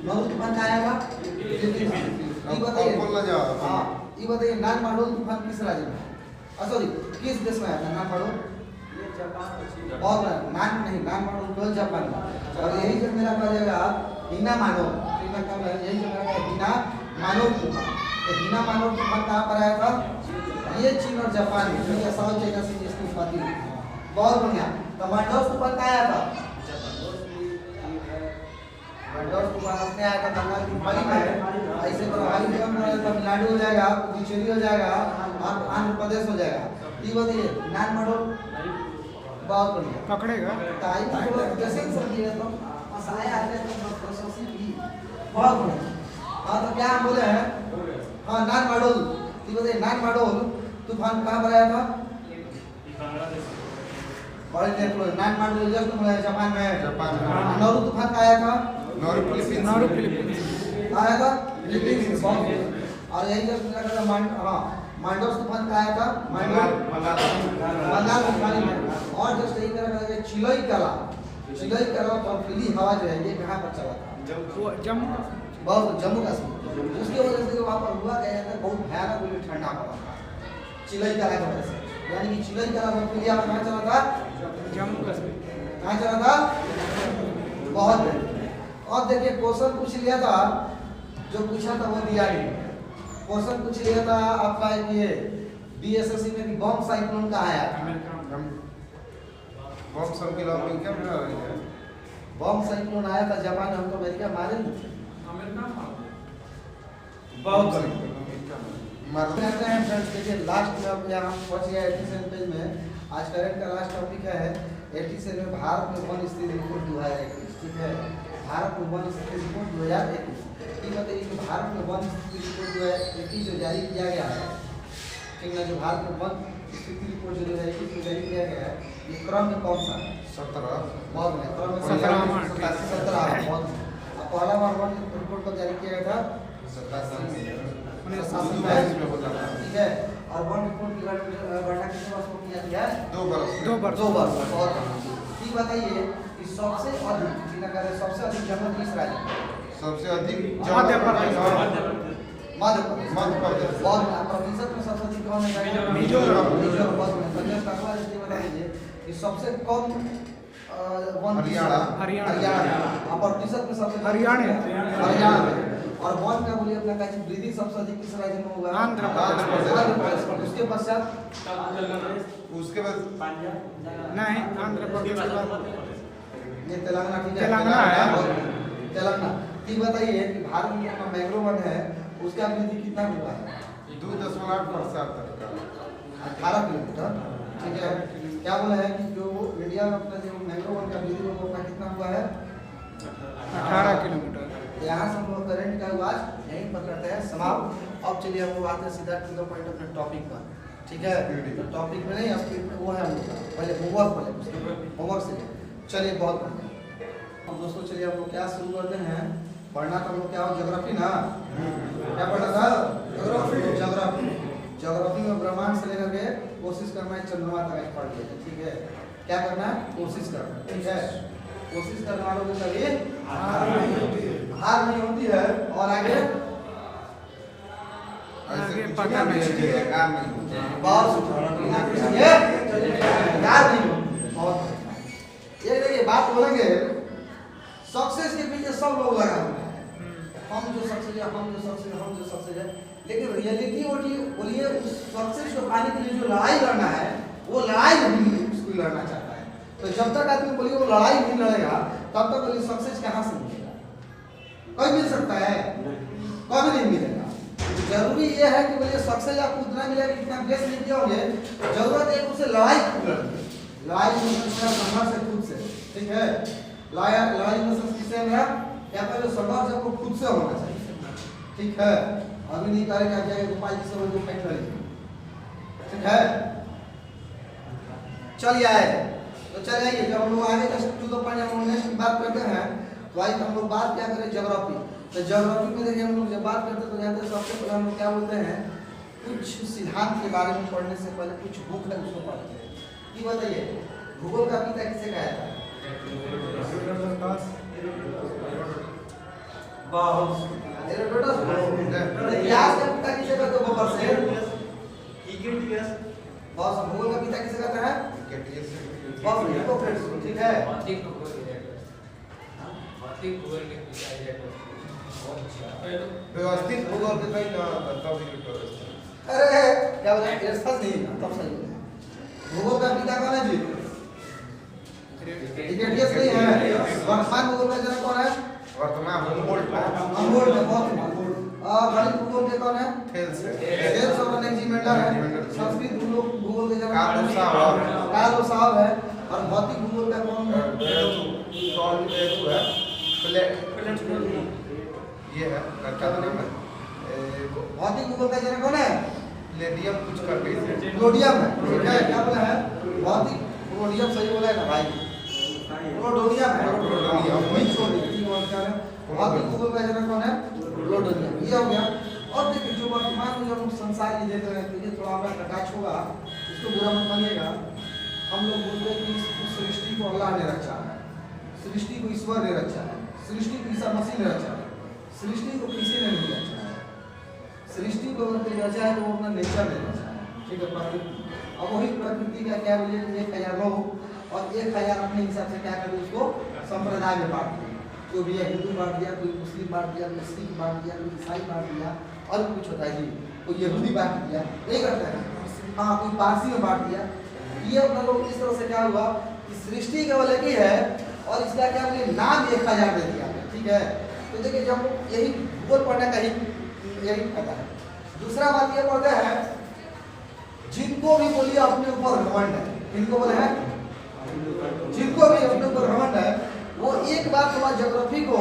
नौरू तूफान कहाँ आया था फिलिपींस में ये बताइए हाँ ये बताइए नान माडोल तूफान किस राज्य में सॉरी किस देश में आया था नान माडोल बहुत नान नहीं नान माडोल केवल जापान में और यही जब मेरा कहा जाएगा हिना मानव यही जो मेरा हिना मानव तूफान हिना मानव तूफान कहाँ पर आया था ये चीन और जापान में साउथ चाइना से इसकी उत्पत्ति हुई बहुत बढ़िया तो मंडोस तूफान कहाँ आया था मंडोस तूफान अपने आया था बंगाल की खाड़ी में ऐसे प्रभावी जगह में तमिलनाडु हो जाएगा पुडुचेरी हो जाएगा और आंध्र प्रदेश हो जाएगा ये बताइए नान मंडोल बहुत बढ़िया पकड़ेगा ताई तो जैसे ही समझिए तो मसाले आते हैं तो प्रोसेस भी बहुत बढ़िया हाँ तो क्या हम बोले हैं हाँ नान मंडोल ये बताइए नान मंडोल तूफान कहाँ पर आया था बड़े देख लो नान मंडोल जस्ट जापान में नौरू तूफान कहाँ आया था नौरू फिलीपींस आया था फिलीपींस और यही जस्ट लगा था हाँ मांडोस तूफान कहाँ आया था बंगाल में और जस्ट यही तरह का चिलोई कला बर्फीली हवा जो है ये कहाँ पर चला था जम्मू बहुत जम्मू कश्मीर उसकी वजह से वहाँ पर हुआ क्या था बहुत भयानक ठंडा पड़ा था चिलोई कला की वजह से यानी कि चिलोई कला बर्फीली हवा कहाँ चला था जम्मू कश्मीर कहाँ चला था बहुत और देखिए क्वेश्चन पूछ लिया था जो पूछा था वो दिया नहीं क्वेश्चन पूछ लिया था आपका ये बीएसएससी में कि बम साइक्लोन कहाँ आया था बम सब के लोग क्या बना रहे हैं बम साइक्लोन आया था जापान हम तो अमेरिका मारे नहीं बहुत कहते हैं फ्रेंड्स देखिए लास्ट में अब यहाँ पहुँच गया 87 पेज में आज करंट का लास्ट टॉपिक है 87 में भारत में वन स्थिति रिपोर्ट 2021 ठीक है भारत में वन स्थिति रिपोर्ट 2021 ठीक बताइए कि भारत में वन स्थिति रिपोर्ट 2021 जो जारी किया गया है ठीक है जो भारत में वन स्थिति रिपोर्ट जो 2021 को जारी किया गया है ये क्रम में कौन सा है 17 बहुत में क्रम में 17 बहुत पहला बार वन रिपोर्ट को जारी किया गया था 87 में ठीक है और वन रिपोर्ट की गणना कितने वर्ष में किया गया 2 वर्ष 2 वर्ष बहुत ठीक बताइए कि सबसे अधिक श्रीनगर है सबसे अधिक जंगल किस राज्य में सबसे अधिक मध्य प्रदेश मध्य प्रदेश बहुत प्रतिशत में सबसे अधिक कौन है मिजोरम बहुत में जस्ट अगला ये बता दीजिए कि सबसे कम वन हरियाणा और प्रतिशत में सबसे हरियाणा में और वन का बोलिए अपना कहते हैं वृद्धि सबसे अधिक किस राज्य में होगा आंध्र प्रदेश उसके पश्चात उसके बाद नहीं आंध्र प्रदेश ये तेलंगाना ठीक है तेलंगाना है तेलंगाना ठीक बताइए कि भारत में अपना मैंग्रोव वन है उसका वृद्धि कितना हुआ है 2.8% तक का 18 किलोमीटर ठीक है क्या बोला है कि जो इंडिया में अपना जो मैंग्रोव वन का वृद्धि वो अपना कितना हुआ है 18 किलोमीटर यहाँ से हम लोग करंट का आवाज यहीं पर करते हैं समाप्त अब चलिए हम लोग आते हैं सीधा टू द पॉइंट अपने टॉपिक पर ठीक है तो टॉपिक में नहीं स्पीड में वो है हम लोग का पहले होमवर्क से चलिए बहुत बढ़िया अब दोस्तों चलिए हम लोग क्या शुरू करते हैं पढ़ना तो हम लोग क्या हो ज्योग्राफी ना क्या पढ़ना था ज्योग्राफी में ब्रह्मांड से लेकर के कोशिश करना है चंद्रमा तक पढ़ लिया ठीक है क्या करना है कोशिश करना ठीक है कोशिश करने वालों को कभी हार नहीं होती है और आगे ऐसे पता नहीं चलेगा काम नहीं बहुत ये याद नहीं बहुत ये देखिए बात बोलेंगे सक्सेस के पीछे सब लोग लगा हुआ है हम जो सक्सेस है लेकिन रियलिटी बोलिए उस सक्सेस को पाने के लिए जो लड़ाई लड़ना है वो लड़ाई नहीं उसको लड़ना चाहता है तो जब तक आदमी बोलिए वो लड़ाई नहीं लड़ेगा तब तक बोलिए सक्सेस कहाँ से मिलेगा कोई मिल सकता है कभी नहीं मिलेगा जरूरी ये है कि बोलिए सक्सेस आपको उतना मिलेगा कितना बेस नहीं किया होंगे जरूरत है उससे लड़ाई लड़ाई संघर्ष है खुद से ठीक है लड़ाई में किससे होगा क्या पहले संघर्ष आपको खुद से होना चाहिए ठीक है अभी नहीं करेगा क्या गोपाल जी से वो फैक्ट्री ठीक है चलिए आए तो चलिए जब हम लोग आगे टू द पॉइंट हम नेक्स्ट बात करते हैं तो आज हम लोग बात क्या करें ज्योग्राफी तो ज्योग्राफी में देखिए हम लोग जब बात करते हैं तो जानते हैं सबसे पहले हम लोग क्या बोलते हैं कुछ सिद्धांत के बारे में पढ़ने से पहले कुछ बुक है उसको पढ़ते हैं कि बताइए भूगोल का पिता किसे कहा जाता है बहुत हेरोडोटस इतिहास का पिता किसे कहते हैं बबर से? बहुत भूगोल का पिता किसे कहते हैं? बहुत हिपोक्रेट्स, ठीक है। भौतिक भूगोल के पिता व्यवस्थित भूगोल के कहीं ना तब ही अरे क्या बोला? एरस्तास नहीं तब सही बोला। भूगोल का पिता कौन है जी? हिकेटियस नहीं है। वर्तमान भूगोल का जनक कौन है? वर्तमान humboldt humboldt है, बहुत गणित भूगोल के कौन है? थेल्स और अलेक्जेंडर है। संस्कृत भूगोल के जनक कार्ल साहब है। और भौतिक भूगोल का कौन है? ये है क्या नाम है? भौतिक भूगोल का जनक कौन है? लेडियम कुछ कर रही है। क्लोडियम है, ठीक है। क्या बोला है? भौतिक क्लोडियम सही बोला है ना भाई? क्लोडोनियम है, क्लोडोनियम वही छोड़ दी ठीक है। क्या है? भौतिक भूगोल का जनक कौन है? क्लोडोनियम। ये हो गया। और देखिए जो वर्तमान में जब हम संसार की देख रहे हैं तो ये थोड़ा हमारा कटाक्ष होगा, इसको बुरा मत मानिएगा। हम लोग बोलते हैं कि इस सृष्टि को अल्लाह ने रचा है, सृष्टि को ईश्वर ने रचा है, सृष्टि को ईसा मसीह ने रचा है, सृष्टि को किसी ने नहीं रचा है। सृष्टि को अगर रचा है तो वो अपना नेचर ने रचा है, ठीक है, प्रकृति। अब वही प्रकृति का क्या बोलिए 1000 लोग और 1000 अपने हिसाब से क्या करे उसको संप्रदाय में बांट दिया। जो भी है हिंदू बांट दिया, कोई मुस्लिम बांट दिया, कोई सिख बांट दिया, कोई ईसाई बांट दिया, और कुछ होता है जी, कोई यहूदी बांट दिया, यही करता है। हाँ, कोई पारसी में बांट दिया। ये अपना लोग इस तरह से क्या हुआ कि सृष्टि केवल एक ही है और इसका क्या बोले नाम 1000 दे दिया, ठीक है। तो देखिए जब यही भूगोल पढ़ने का यही फायदा है। दूसरा बात ये पढ़ते हैं जिनको भी बोलिए अपने ऊपर घमंड है, इनको बोले हैं जिनको भी अपने ऊपर घमंड है, वो एक बार थोड़ा ज्योग्राफी को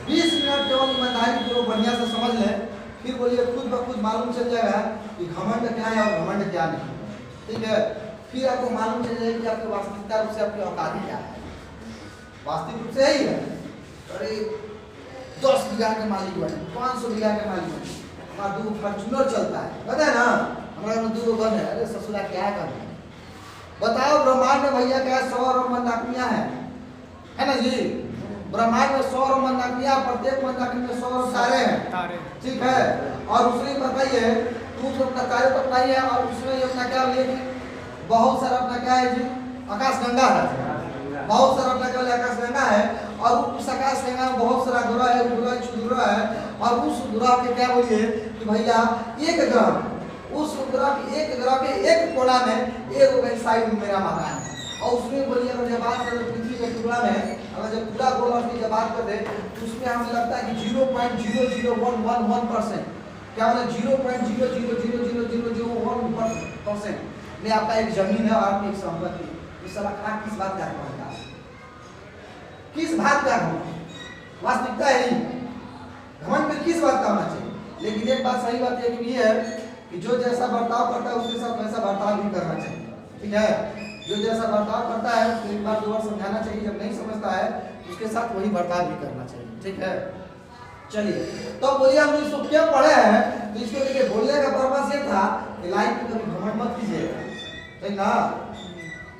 20 मिनट केवल ईमानदारी को बढ़िया से समझ ले, फिर बोलिए खुद ब खुद मालूम चल जाएगा कि घमंड क्या है और घमंड क्या नहीं, ठीक है। फिर आपको मालूम चल जाएगा कि आपकी वास्तविकता रूप से आपकी औकात क्या है। वास्तविक रूप से यही है, अरे 10 बीघा के मालिक बने, 500 बीघा के मालिक बने, हमारा 2 फॉर्च्यूनर चलता है, पता है ना, हमारा में 2 गन है। अरे ससुरा क्या करना है बताओ। ब्रह्मांड में भैया क्या 100 और मंदाकिनियां है ना जी। ब्रह्मांड में 100 और मंदाकिनियां, प्रत्येक मंदाकिनी में 100 और तारे हैं, ठीक है। और उसने बताइए तू तो अपना तारे तो अपना ही है और उसमें अपना क्या बोलिए बहुत सारा अपना क्या है जी आकाशगंगा है, बहुत सारा अपना क्या आकाशगंगा है। और उस आकाशगंगा में बहुत सारा ग्रह है, ग्रह क्षुद्र है। और उस ग्रह के क्या बोलिए कि भैया एक ग्रह, उस ग्रह के एक कोना में एक साइड में मेरा मकान है। और उसमें बोलिए अगर जब बात करें पृथ्वी के टुकड़ा में, अगर जब पूरा गोला की जब बात करते तो उसमें हमें लगता है कि 0.00111% क्या बोले 0.0000001% में आपका एक जमीन है और आपकी एक संपत्ति। इस साला खा किस बात का है, किस बात का घमंड? वास्तविकता है ही घमंड में किस बात का होना चाहिए। लेकिन एक बात सही बात है कि ये है कि जो जैसा बर्ताव करता है उसके साथ वैसा बर्ताव भी करना चाहिए, ठीक है। जो जैसा बर्ताव करता है उसको एक बार 2 बार समझाना चाहिए, जब नहीं समझता है उसके साथ वही बर्ताव भी करना चाहिए, ठीक है। चलिए तो बोलिए हम इसको क्या पढ़े हैं, तो इसको देखिए बोलने का पर्पस ये था कि लाइफ में कभी घमंड मत कीजिए, ठीक ना,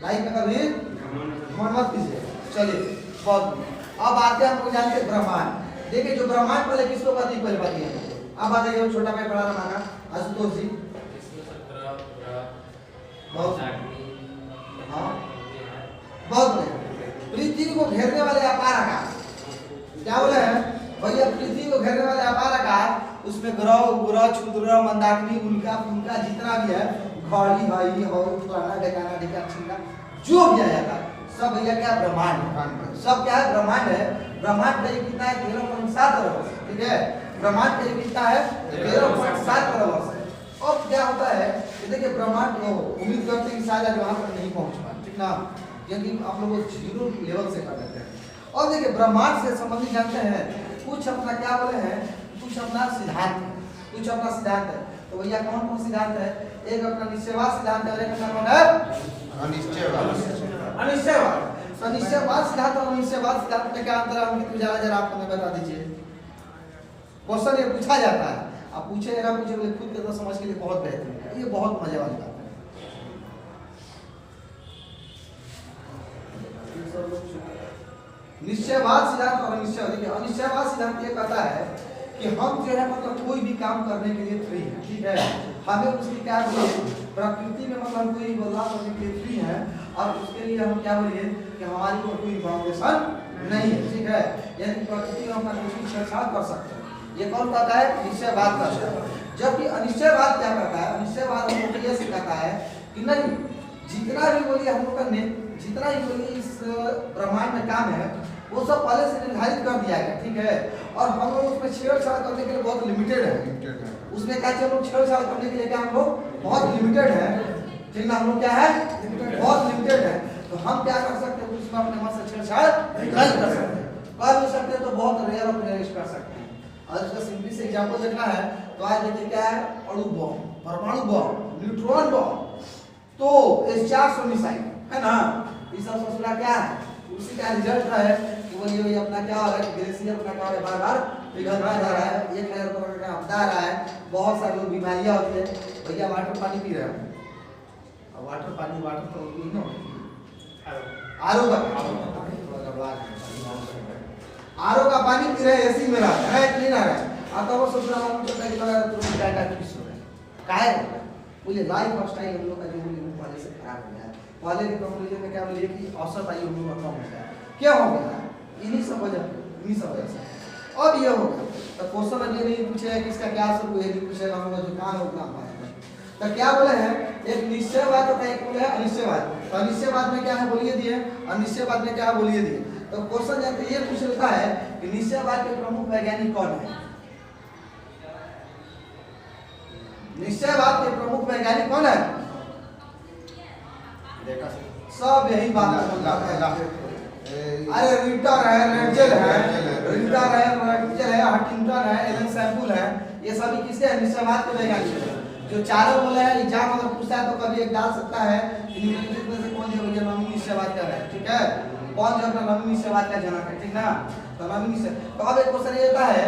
लाइफ में कभी घमंड मत कीजिए। चलिए बहुत अब आते हैं, हमको जानते हैं ब्रह्मांड। देखिए जो ब्रह्मांड पहले किसको कहते हैं, पहले बात अब आ जाइए छोटा भाई बड़ा रमाना आशुतोष जी। बहुत हाँ बहुत बढ़िया। पृथ्वी को घेरने वाले अपार आकाश, क्या बोले हैं भैया, पृथ्वी को घेरने वाले अपार आकाश, उसमें ग्रह क्षुद्र मंदाकिनी उनका उनका जितना भी है, घड़ी भाई और फलाना ढेकाना ढेका छिंका जो भी आया सब भैया क्या ब्रह्मांड, सब क्या है ब्रह्मांड है। ब्रह्मांड का कितना है 13.7 अरब, ठीक है। ब्रह्मांड का कितना है 13.7 अरब। अब क्या होता है कि देखिए ब्रह्मांड को उम्मीद करते हैं कि शायद आज वहां तक नहीं पहुंच पाए, ठीक ना, क्योंकि आप लोग 0 लेवल से कर देते हैं। और देखिए ब्रह्मांड से संबंधित जानते हैं कुछ अपना क्या बोले हैं, कुछ अपना सिद्धांत है, कुछ अपना सिद्धांत है। तो भैया कौन कौन सिद्धांत है, एक अपना निश्चयवाद सिद्धांत है और एक अपना कौन है अनिश्चयवाद। तो निश्चयवाद सिद्धांत और अनिश्चयवाद सिद्धांत में क्या अंतर है, उनकी जरा आप हमें बता दीजिए। क्वेश्चन ये पूछा जाता है, आप पूछे ना पूछे बोले खुद के तो समझ के लिए बहुत बेहतरीन है, ये बहुत मजे वाली बात है। निश्चयवाद सिद्धांत और अनिश्चयवाद सिद्धांत ये कहता है कि हम जो है मतलब कोई भी काम करने के लिए फ्री है, ठीक है। हमें उसकी क्या बोलिए, प्रकृति में मतलब कोई बदलाव करने के लिए फ्री है, और उसके लिए हम क्या बोलिए कि हमारी कोई बाउंडेशन नहीं है, ठीक है। यानी प्रकृति में हम कुछ भी छेड़छाड़ कर सकते हैं। ये कौन कहता है? निश्चयवाद कहता है। जबकि अनिश्चयवाद क्या कहता है? अनिश्चयवाद हम लोग ये सिखाता है कि नहीं, जितना भी बोलिए हम लोग का जितना भी बोलिए इस ब्रह्मांड में काम है वो सब पहले से निर्धारित कर दिया गया, ठीक है। और हम लोग उसमें छेड़छाड़ करने के लिए बहुत लिमिटेड है। उसमें क्या चाहिए, लोग छेड़छाड़ करने के लिए क्या हम लोग बहुत लिमिटेड है, ठीक ना। हम लोग क्या है, बहुत लिमिटेड है। तो हम क्या कर सकते हैं, उसमें अपने मन से छेड़छाड़ नहीं कर सकते। कर भी सकते हैं तो बहुत रेयर और रेयरिस्ट कर सकते हैं। और इसका सिंपली से एग्जांपल देखना है तो आज देखिए क्या है, अणु बम, परमाणु बम, न्यूट्रॉन बम, तो S400 मिसाइल है ना। ये सब सोचना क्या है, उसी का रिजल्ट है कि वो ये अपना क्या हो रहा है, ग्लेशियर अपना क्या हो रहा है, बार-बार पिघलता जा रहा है, एक लेयर पर का आपदा आ रहा है, बहुत सारे लोग बीमारियां होती है। भैया वाटर पानी पी रहे हैं, और वाटर तो पीनो आरओ का पानी पी रहे हैं, एसी में रहा है क्लीन आ रहा है। अब तो वो सोच रहा हूं कि लगा तुरंत डायबिटीज हो रहा है, काहे बोले लाइफ स्टाइल हम लोग का जो पहले से खराब हो गया है। पहले के कंक्लूजन में क्या बोलिए कि औसत आयु हम लोग का कम हो गया, क्या हो गया, इन्हीं सब वजह से। अब ये हो गया तो क्वेश्चन अगले नहीं पूछेगा कि इसका क्या असर हुआ, नहीं पूछेगा हम लोग जो काम है उतना बात है। तो क्या बोले हैं, एक निश्चयवाद और एक बोले है अनिश्चयवाद। तो अनिश्चयवाद में क्या है बोलिए दिए, अनिश्चयवाद में क्या है बोलिए दिए। तो क्वेश्चन जानते ये पूछ लेता है कि निश्चयवाद के प्रमुख वैज्ञानिक कौन है। निश्चयवाद के प्रमुख वैज्ञानिक कौन है, सब यही बात है। अरे रिटर है, रेंजल है, हंटिंगटन है, एलन सैम्पल है, ये सभी किसके हैं, निश्चयवाद के वैज्ञानिक हैं। जो चारों बोले हैं, एग्जाम अगर पूछता है तो कभी एक डाल सकता है कि निम्नलिखित में से कौन जो भैया नवीन निश्चयवाद का है, ठीक है, कौन जो अपना नवीन निश्चयवाद का जनक है, ठीक ना। तो नवीन निश्चय, तो अब एक क्वेश्चन ये आता है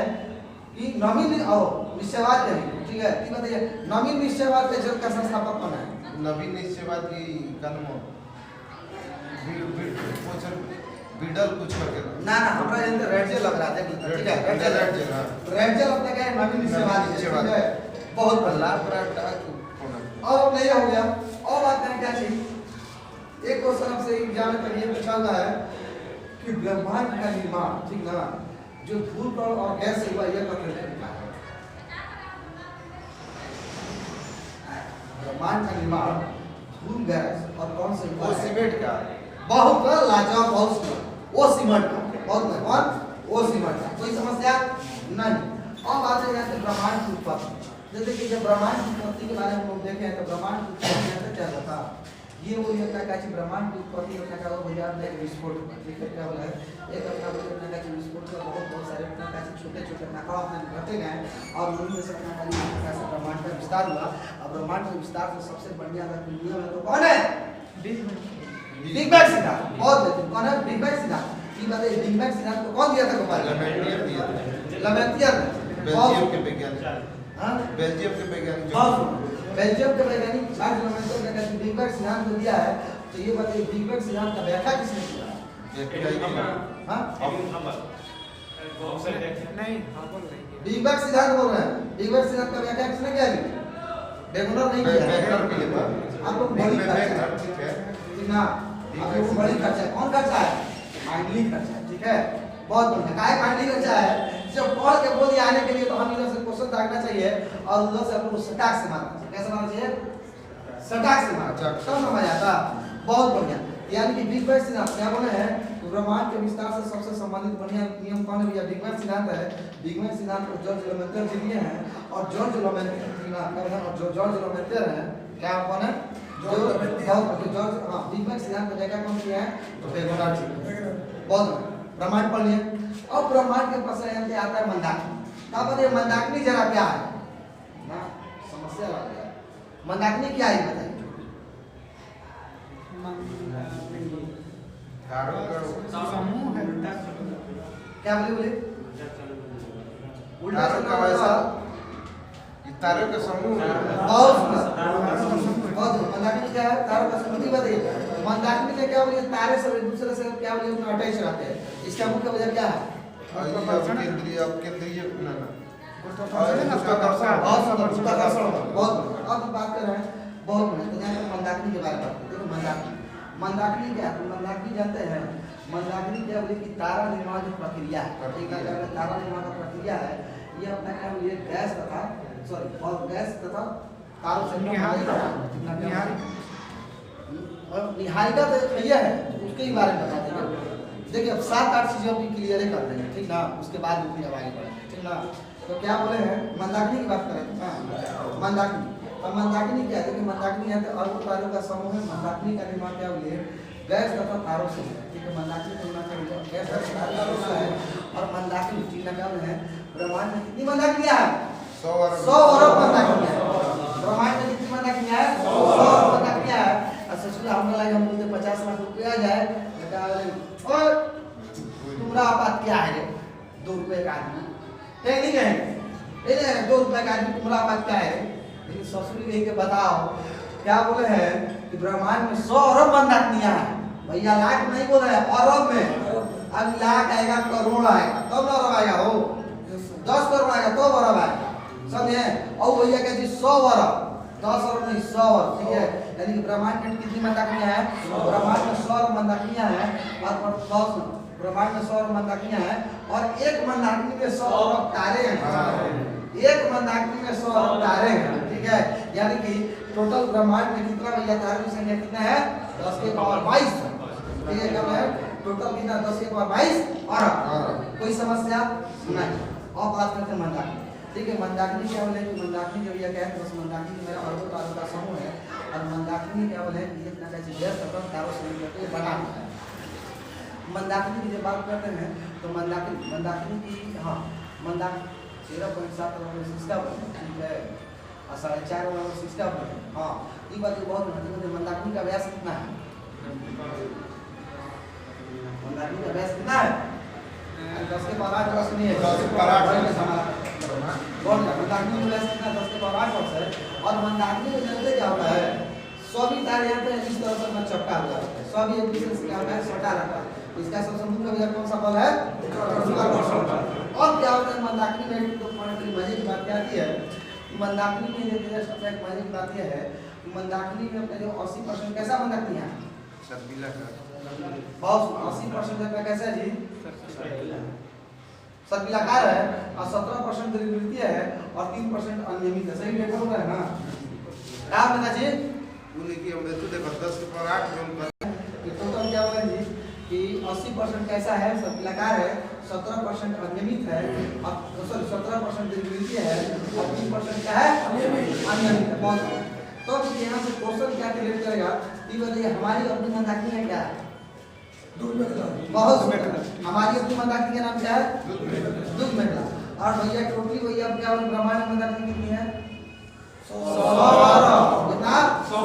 कि नवीन निश्चयवाद क्या है, ठीक है, ठीक बताइए, नवीन निश्चयवाद के जगत का संस्थापक कौन है। नवीन निश्चयवाद की कलम बिडल कुछ करके ना हमरा ये रेडजेल लग रहा है, ठीक है, रेडजेल अपने क्या है, नवीन निश्चयवाद है, बहुत बल्ला अब नहीं हो गया। और बात करें क्या चाहिए, एक क्वेश्चन आपसे एग्जाम में ये पूछा हुआ है कि ब्रह्मांड का निर्माण, ठीक ना, जो धूल कण और गैस से हुआ, यह कथन है ब्रह्मांड का निर्माण धूल गैस और कौन से हुआ, सीमेंट का, बहुत लाजवाब, बहुत वो सीमेंट का, बहुत कौन, वो सीमेंट का, कोई समस्या नहीं। अब आते हैं यहाँ ब्रह्मांड की उत्पत्ति। जैसे कि जब ब्रह्मांड की उत्पत्ति के बारे में हम देखें तो ब्रह्मांड की उत्पत्ति ऐसे क्या होता, ये वो ये क्या कि ब्रह्मांड की उत्पत्ति होता है, वो भैया एक विस्फोट, ठीक है, क्या बोला है, एक अपना बोलते हैं कि विस्फोट का बहुत सारे अपना कैसे छोटे-छोटे नकाव अपने घटे गए और उन्हीं में से अपना कैसे ब्रह्मांड का विस्तार हुआ। और ब्रह्मांड के विस्तार से सबसे बढ़िया अगर दुनिया में तो कौन है, बिग बैंग सिद्धांत, बहुत बेहतरीन, कौन है, बिग बैंग सिद्धांत। ये बताइए बिग बैंग सिद्धांत को कौन दिया था गोपाल, लमेटियर, बेल्जियम के वैज्ञानिक, हां बेल्जियम के वैज्ञानिक, बेल्जियम के वैज्ञानिक चार्ल्स लमेटियर ने कहते बिग बैंग सिद्धांत को दिया है। तो ये बताइए बिग बैंग सिद्धांत का व्याख्या किसने किया, हां नहीं हम बोल रहे हैं बिग बैंग सिद्धांत बोल रहे हैं, बिग बैंग सिद्धांत का व्याख्या किसने किया, बेगुनर नहीं किया, आप लोग बड़ी खर्चा, ठीक ना, आप लोग बड़ी खर्चा, कौन खर्चा है, माइंडली खर्चा, ठीक है, बहुत बढ़िया। काहे माइंडली खर्चा है, जब पढ़ के बोल आने के लिए तो हम इधर से क्वेश्चन ताकना चाहिए और उधर से हम लोग सटाक से मारना चाहिए, कैसे मारना चाहिए, सटाक से मारना, तब समझ आता, बहुत बढ़िया। यानी कि बिग बैंग सिद्धांत क्या बोले हैं, ब्रह्मांड के विस्तार से सबसे संबंधित बढ़िया नियम कौन है भैया, बिग बैंग सिद्धांत है। बिग बैंग सिद्धांत को जॉर्ज लमेटियर जी दिए हैं, और जॉर्ज लमेटियर है, क्या कौन है, जॉर्ज, हां, बिग बैंग सिद्धांत को देखा कौन किया है, तो बेगुनर जी, बहुत ब्रह्मांड पढ़ लिए। अब ब्रह्मांड के पास यहाँ आता है मंदाकिनी। अब बताइए मंदाकिनी जरा क्या है ना, समस्या लग गया, मंदाकिनी क्या है बताइए, समूह है, क्या बोले उल्टा तारों का वैसा तारों का समूह, बहुत मंदाकिनी क्या है, तारों का समूह बताइए। मंदाकिनी में क्या बोलिए तारे सब एक दूसरे से क्या बोलिए उनमें अटैच रहते हैं। इसका मुख्य वजह क्या है? केंद्रीय ना बहुत अब बात कर रहे हैं बहुत बढ़िया। तो यहाँ मंदाकिनी के बारे में बात करते हैं। मंदाकिनी क्या है? मंदाकिनी जानते हैं मंदाकिनी क्या बोले कि तारा निर्माण जो प्रक्रिया है, तारा निर्माण का प्रक्रिया है, ये अपना क्या बोलिए गैस तथा तारों से निहारिका तो भैया है उसके ही बारे में बता देंगे। देखिए अब 7-8 चीजें अपनी क्लियर कर देंगे, ठीक ना, उसके बाद भी आगे बढ़ेंगे, ठीक ना। तो क्या बोले हैं मंदाकिनी की बात करें। मंदाकिनी अब मंदाकिनी क्या है? देखिए मंदाकिनी है तो अरबों तारों का समूह है। मंदाकिनी का निर्माण क्या बोलिए गैस तथा तारों से है, ठीक है। मंदाकिनी का निर्माण गैस तथा तारों से है। और मंदाकिनी ठीक ना क्या है ब्रह्मांड में कितनी मंदाकिनी है? 100 अरब मंदाकिनी है। ब्रह्मांड में कितनी मंदाकिनी है? 100 अरब मंदाकिनी है। और ससुर हमने लगे हम बोलते 50 लाख रुपया आ जाए और तुम्हारा आपात क्या है रे 2 रुपए का आदमी नहीं कहेंगे 2 रुपए का आदमी तुम्हारा आपात क्या है। लेकिन ससुर कह के बताओ क्या बोले हैं कि ब्रह्मांड में 100 अरब मंदाकिनियां है। भैया लाख नहीं बोल रहे हैं अरब में। अब लाख आएगा करोड़ आएगा तब तो अरब आएगा हो 10 करोड़ आएगा तो अरब आएगा समझे। और भैया कहते 100 अरब 10 अरब नहीं 100 अरब, ठीक है। यानी कि ब्रह्मांड में कितनी मंदाकिनियां हैं? ब्रह्मांड में 100 अरब मंदाकिनियां हैं। और ब्रह्मांड में 100 अरब मंदाकिनियां हैं और एक मंदाकिनी में 100 अरब तारे हैं। एक मंदाकिनी में 100 अरब तारे हैं, ठीक है। यानी कि टोटल ब्रह्मांड में कितना भैया तारों की संख्या कितना है? 10 के पावर 22, ठीक है। क्या है टोटल कितना? 10 के पावर 22 अरब। कोई समस्या नहीं। और बात करते हैं मंदाकिनी, ठीक है। मंदाकिनी क्या बोले कि मंदाकिनी जब यह कहते हैं बस मंदाकिनी मेरा अरबों तारों का समूह है। और मंदाकिनी क्या बोले कि इतना कैसे गैस तथा तारों से मिलकर ये बना है। मंदाकिनी की जब बात करते हैं तो मंदाकिनी की हाँ मंदाकिनी 13.7 सिस्टम ठीक है और 4.5 सिस्टम है। हाँ ये बात बहुत महत्वपूर्ण है। मंदाकिनी का व्यास कितना है? मंदाकिनी का व्यास कितना है? 10 के पावर 8 वर्ष नहीं है 10 के पावर 8 मंदाकिनी का व्यास कितना 10 के पावर 8 वर्ष है। और मंदाकिनी में जानते क्या होता है सभी तारे यहाँ पे इस तरह से चपका हुआ है सभी एक दूसरे से क्या होता है सटा रहता है। इसका सबसे मुख्य वजह कौन सा बल है? और क्या होता है मंदाकिनी में तो मजे की बात क्या आती है मंदाकिनी में एक मजे की बात यह है मंदाकिनी में अपने जो 80% कैसा मंदाकिनी है? बहुत 80% अपना कैसा है जी? सर्पिलाकार है और 17% द्विवृत्तीय है और 3% अनियमित है। सही देखो होगा है ना क्या बता जी? बोले कि हम तो देखो 10 के पावर 8 में टोटल क्या होगा जी कि 80% कैसा है? सर्पिलाकार है, 17% अनियमित है और सॉरी 17% द्विवृत्तीय है और 3% क्या है? अनियमित है। बहुत तो यहाँ से क्वेश्चन क्या क्लियर करेगा कि बताइए हमारी अपनी मंदाकिनी है क्या? बहुत हमारी अपनी मंदाकिनी का नाम क्या है? दूध मेघला। और भैया टोटली भैया क्या ब्रह्मांड में मंदाकिनी कितनी है? 100 कितना? 100।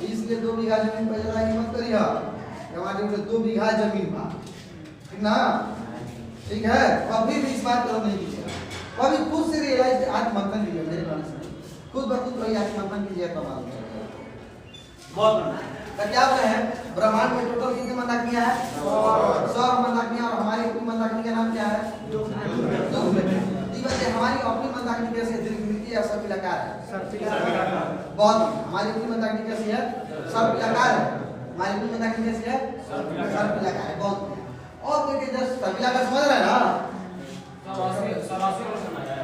इसलिए 2 बीघा जमीन पर ज्यादा हिम्मत करिए हमारे ऊपर 2 बीघा जमीन बा ठीक ना, ठीक है। कभी भी इस बात को नहीं कीजिएगा, कभी खुद से रियलाइज आत्ममंथन कीजिए। मेरे कहने से खुद ब खुद वही आत्ममंथन कीजिए तो मालूम चलेगा। बहुत तो क्या बोले हैं ब्रह्मांड में टोटल कितनी मंदाकिनियां हैं? 100 मंदाकिनियां। और हमारी अपनी मंदाकिनी का नाम क्या है? दूध मेघला। हमारी अपनी मंदाकिनी कैसे द्विवृत्तीय या सर्पिलाकार है? बहुत हमारी अपनी मंदाकिनी कैसी है? सर्पिलाकार है। हमारी अपनी मंदाकिनी कैसी है? सर्पिलाकार है। बहुत और देखिए जस्ट सर्पिलाकार समझ रहे हैं ना? 80% है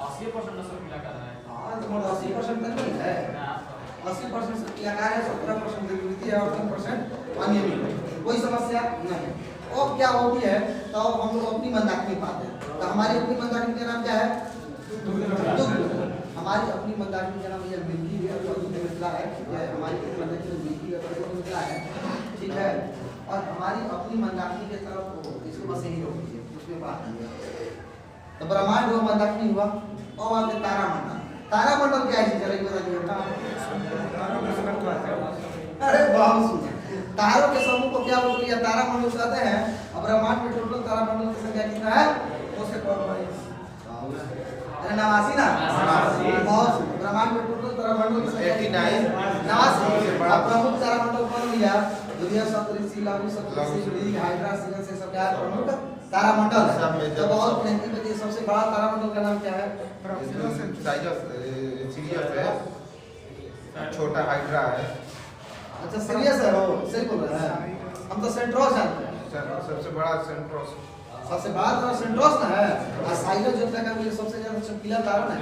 80% सर्पिलाकार है। हाँ तो 80% तक नहीं है 80% सर्पिलाकार है 17% द्विवृत्तीय है और 3% अनियमित है। कोई समस्या नहीं। और क्या होती है तो हम लोग अपनी मंदाकिनी पाते हैं। तो हमारी अपनी मंदाकिनी का नाम क्या है? हमारी अपनी मंदाकिनी का नाम ये मिल्की है दूध मेघला है, ठीक है। हमारी अपनी मंदाकिनी मिल्की है दूध मेघला है, ठीक है। और हमारी अपनी मंदाकिनी के तरफ इसको बस यही रोक दीजिए उसमें बात नहीं है। तो ब्रह्मांड वो मंदाकिनी हुआ और वहाँ पे तारामंडल। तारामंडल क्या है जरा ये बता दीजिए। अरे बहुत सुंदर। तारों के समूह को क्या बोलते हैं? तारामंडल कहते हैं। अब ब्रह्मांड में टोटल तारामंडल की संख्या कितना है? 222। अरे 89 ना? बहुत ब्रह्मांड में टोटल तारामंडल की संख्या 89। अब प्रमुख तारामंडल लिया दुनिया सप्तऋषि लघु सप्तऋषि ऋग हाइड्रा सिगन से सब क्या है प्रमुख तारामंडल है। तो बहुत मेहनती में सबसे बड़ा तारामंडल का नाम क्या है? सीरियस है, छोटा हाइड्रा है। अच्छा सीरियस है, वो सही बोल रहे हैं। हम तो सेंट्रोस जानते हैं, सबसे बड़ा सेंट्रोस, सबसे बड़ा तारा सेंट्रोस ना है। और साइलो जो तक मुझे सबसे ज्यादा चमकीला तारा ना है,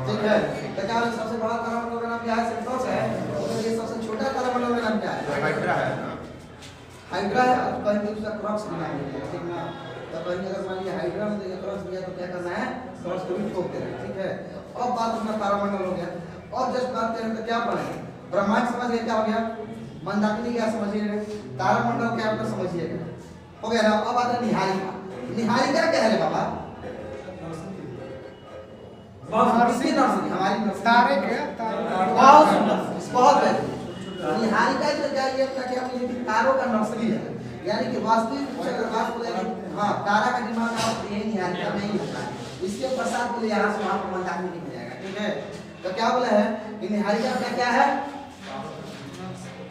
ठीक है। तो क्या सबसे बड़ा तारामंडल का नाम क्या है? सेंट्रोस है। और ये सबसे छोटा तारामंडल का नाम क्या है? हाइड्रा है। हाइड्रा है। और कहीं भी उसका क्रॉस भी नाम है, ठीक ना। तो कहीं अगर मान लिया हाइड्रा में देखिए क्रॉस दिया तो क्या करना है? क्रॉस को भी ठोक देना है, ठीक है। अब बात अपना तारामंडल हो गया। और जस्ट बात करें तो क्या पढ़े? ब्रह्मांड समझ गए, क्या हो गया? मंदाकिनी क्या समझिए? तारामंडल क्या आपने समझिएगा, हो गया ना। अब आता है निहारिका। निहारिका क्या है रे बाबा? नर्सरी, हमारी नर्सरी तारे क्या तारे बहुत सुंदर, बहुत बेहतरीन। निहारिका जो क्या ये अपना क्या बोलिए कि तारों का नर्सरी है, यानी कि वास्तविक रूप से अगर बात बोले कि हाँ तारा का दिमाग आप ये निहारिका में ही होता है। इसके पश्चात बोले यहाँ से वहाँ पर मंदाकिनी मिल जाएगा, ठीक है। तो क्या बोले है कि निहारिका का क्या है?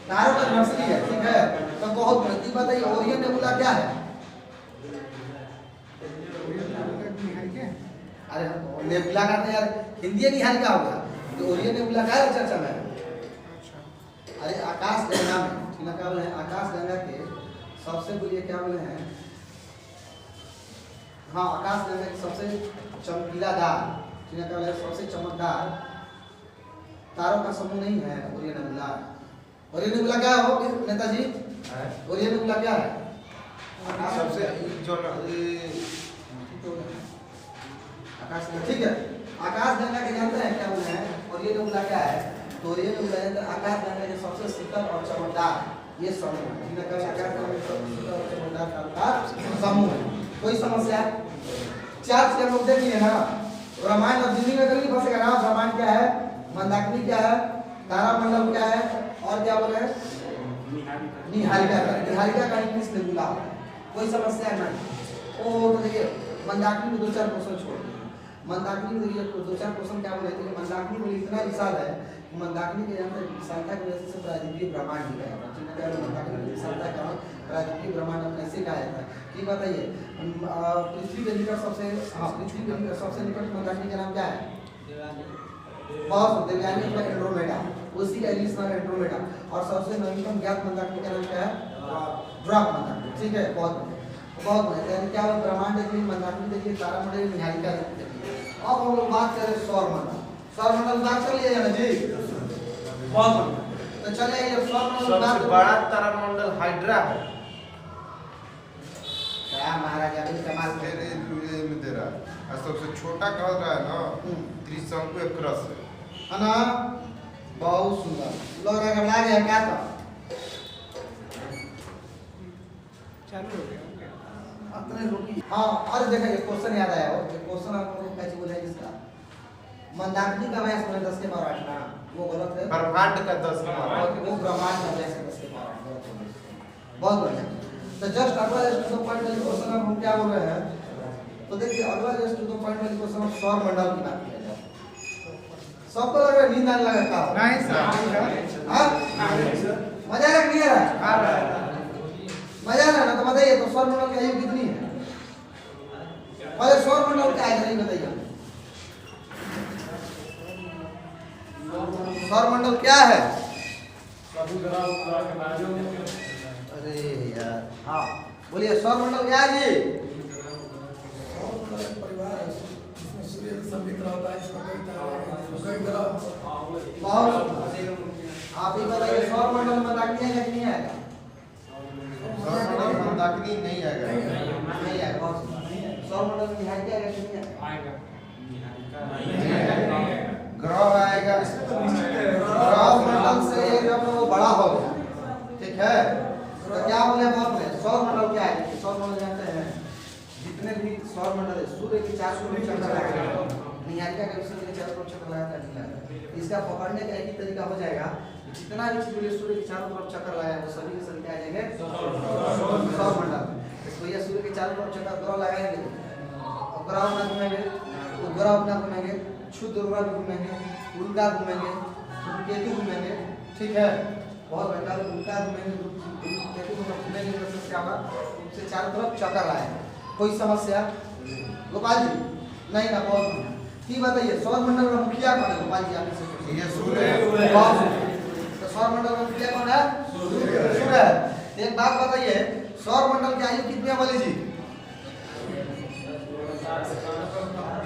तारों का नर्सरी है, ठीक है। तो बहुत बड़ी बताइए ओरियन नेबुला क्या है? अरे नेबुला का तो यार हिंदी निहारिका हो गया, तो ओरियन नेबुला का है चर्चा में। अरे आकाश गंगा में, ठीक है, क्या बोले हैं? आकाश गंगा के सबसे बोलिए क्या बोले हैं? हाँ आकाश गंगा के सबसे चमकीलादार, ठीक है, क्या बोले? सबसे चमकदार तारों का समूह नहीं है ओरियन नेबुला। ओरियन नेबुला क्या है वो नेताजी? ओरियन नेबुला क्या है? सबसे जो आकाश गंगा, ठीक है। आकाश गंगा के जानते हैं क्या बोले हैं? ओरियन नेबुला क्या है? तो ओरियन नेबुला आकाश गंगा के सबसे शीतल और चमकदार ये समूह, ठीक है, क्या आकाश गंगा के सबसे शीतल और चमकदार का समूह है। कोई समस्या? चार से हम लोग देख लिए ना। रामायण और जिंदगी में कभी फंसेगा ना। रामायण क्या है? मंदाकिनी क्या है? तारामंडल क्या है? और क्या बोले? निहारिका का। निहारिका का इंग्लिश नेबुला। कोई समस्या नहीं। ओ तो देखिए मंदाकिनी में दो चार क्वेश्चन छोड़ दिए। मंदाकिनी में देखिए दो चार क्वेश्चन क्या बोले थे कि मंदाकिनी में इतना विशाल है कि मंदाकिनी के अंदर विशालता की वजह से प्रायद्वीपीय ब्रह्मांड भी गया था, ठीक है। मंदाकिनी की विशालता का प्रायद्वीपीय ब्रह्मांड अपने से कहा था कि बताइए पृथ्वी के निकट सबसे, हाँ पृथ्वी के निकट सबसे निकट मंदाकिनी का नाम क्या है? बहुत देवयानी का एंड्रोमेडा, उसी का इंग्लिश नाम एंड्रोमेडा। और सबसे नवीनतम ज्ञात मंदाकिनी का नाम क्या है? ड्रॉप मंदाकिनी, ठीक है। बहुत यानी क्या ब्रह्मांड देखिए, मंदाकिनी देखिए, तारामंडल, निहारिका देखिए। अब हम लोग बात करें सौरमंडल। सौरमंडल बात कर लिए ना जी? बहुत बढ़िया। तो चलिए ये सौरमंडल बात। सबसे बड़ा तारामंडल हाइड्रा है। क्या महाराजा अभी कमाल कर रहे हैं। में दे रहा है। और सबसे छोटा कह रहा है ना त्रिशंकु क्रस है ना। बहुत सुंदर। लोग अगर ला गया क्या तो चालू हो गया अपने रोकी। हाँ और देखिए एक क्वेश्चन याद आया। वो क्वेश्चन आपको कैसे बोला है जिसका मंदाकिनी का व्यास 10 के पावर 8 ना, वो गलत है। ब्रह्मांड का 10 का वो ब्रह्मांड का व्यास 10 के पावर 8 गलत है। बहुत बढ़िया। तो जस्ट अगला जस्ट 2 पॉइंट वाली क्वेश्चन हम क्या बोल रहे हैं? तो देखिए अगला जस्ट 2 पॉइंट वाली क्वेश्चन हम सौरमंडल की बात किया जाए। सबको लग रहा है नींद आने लगा का? नहीं सर। हां मजा आ रहा है? क्लियर है? आ रहा है। मजा आ रहा है ना? तो बताइए तो सौरमंडल की आयु कितनी है? पहले सौरमंडल क्या है नहीं बताइए। सौरमंडल क्या है? अरे यार हाँ बोलिए सौरमंडल क्या है जी? आप ही बताइए सौरमंडल में मंदाकिनी है कि नहीं आएगा? सौरमंडल मंदाकिनी नहीं आएगा। नहीं आएगा। सौरमंडल में निहारिका आएगा कि नहीं आएगा? ग्रह आएगा। सौरमंडल से जब वो बड़ा हो गया, ठीक है, तो क्या बोले बात में सौरमंडल क्या है? सौरमंडल जानते हैं जितने भी सौरमंडल है सूर्य के चारों तरफ चक्कर लगाता है, निहारिका के सूर्य के चारों तरफ चक्कर लगाता है। इसका पकड़ने का एक ही तरीका हो जाएगा, जितना भी चीज सूर्य के चारों तरफ चक्कर लगाए वो सभी के सभी आ जाएंगे सौरमंडल। इसको ये सूर्य के चारों तरफ चक्कर ग्रह लगाएंगे, ग्रह अपना घूमेंगे, ग्रह अपना घूमेंगे, क्षुद्र ग्रह घूमेंगे, उल्का घूमेंगे, केतु घूमेंगे, ठीक है। बहुत बेटा उनका मैंने देखो मतलब मैंने समस्या का उनसे चारों तरफ चक्कर लाए कोई समस्या गोपाल जी नहीं ना बहुत ठीक बताइए सौरमंडल का मुखिया कौन है गोपाल जी आप से ये सूर्य तो सौरमंडल का मुखिया कौन है सूर्य एक बात बताइए सौरमंडल की आयु कितनी है बोले जी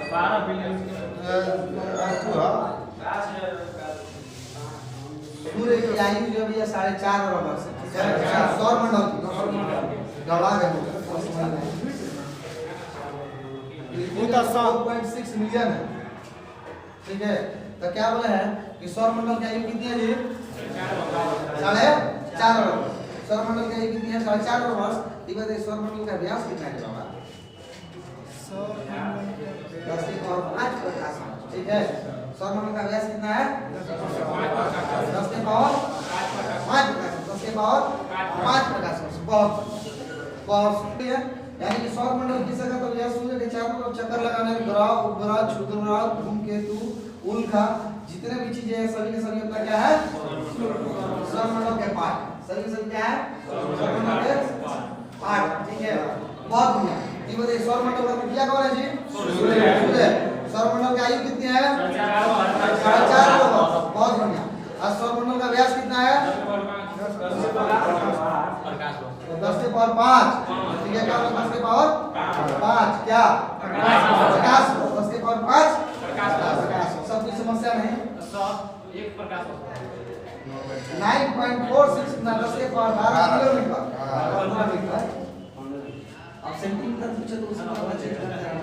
12 बिलियन सूर्य की आयु जो भी है 4.5 अरब वर्ष है सौरमंडल की गड़ा गए वो तो 4.6 मिलियन है ठीक है तो क्या बोले हैं कि सौरमंडल की आयु कितनी है जी 4.5 अरब सौरमंडल की आयु कितनी है 4.5 अरब वर्ष ठीक है सौरमंडल का व्यास कितना है बाबा 10 की पावर 5 प्रकाश ठीक है सौरमंडल का व्यास कितना है 10 की पावर 5 प्रकाश 10 की पावर 5 प्रकाश बहुत बहुत है यानी कि सौरमंडल की जगह तो यह सूर्य के चारों तरफ चक्कर लगाने ग्रह उपग्रह क्षुद्रग्रह धूमकेतु उल्का जितने भी चीजें हैं सभी के सभी अपना क्या है सौरमंडल के पार्ट सभी के सभी क्या है सौरमंडल के पार्ट ठीक है बहुत बढ़िया ये बताइए सौरमंडल का मुखिया कौन है जी सूर्य सौरमंडल की आयु कितनी है 4.5 अरब बहुत बढ़िया और सौरमंडल का व्यास कितना है 10 के पावर 5 ठीक है क्या 10 के पावर 5 क्या प्रकाश 10 के पावर 5 प्रकाश सब कोई समस्या नहीं 1 प्रकाश 9.46 ना 10 के पावर 12 किलोमीटर अब सेंटीमीटर पूछे तो उसमें पता चल जाता है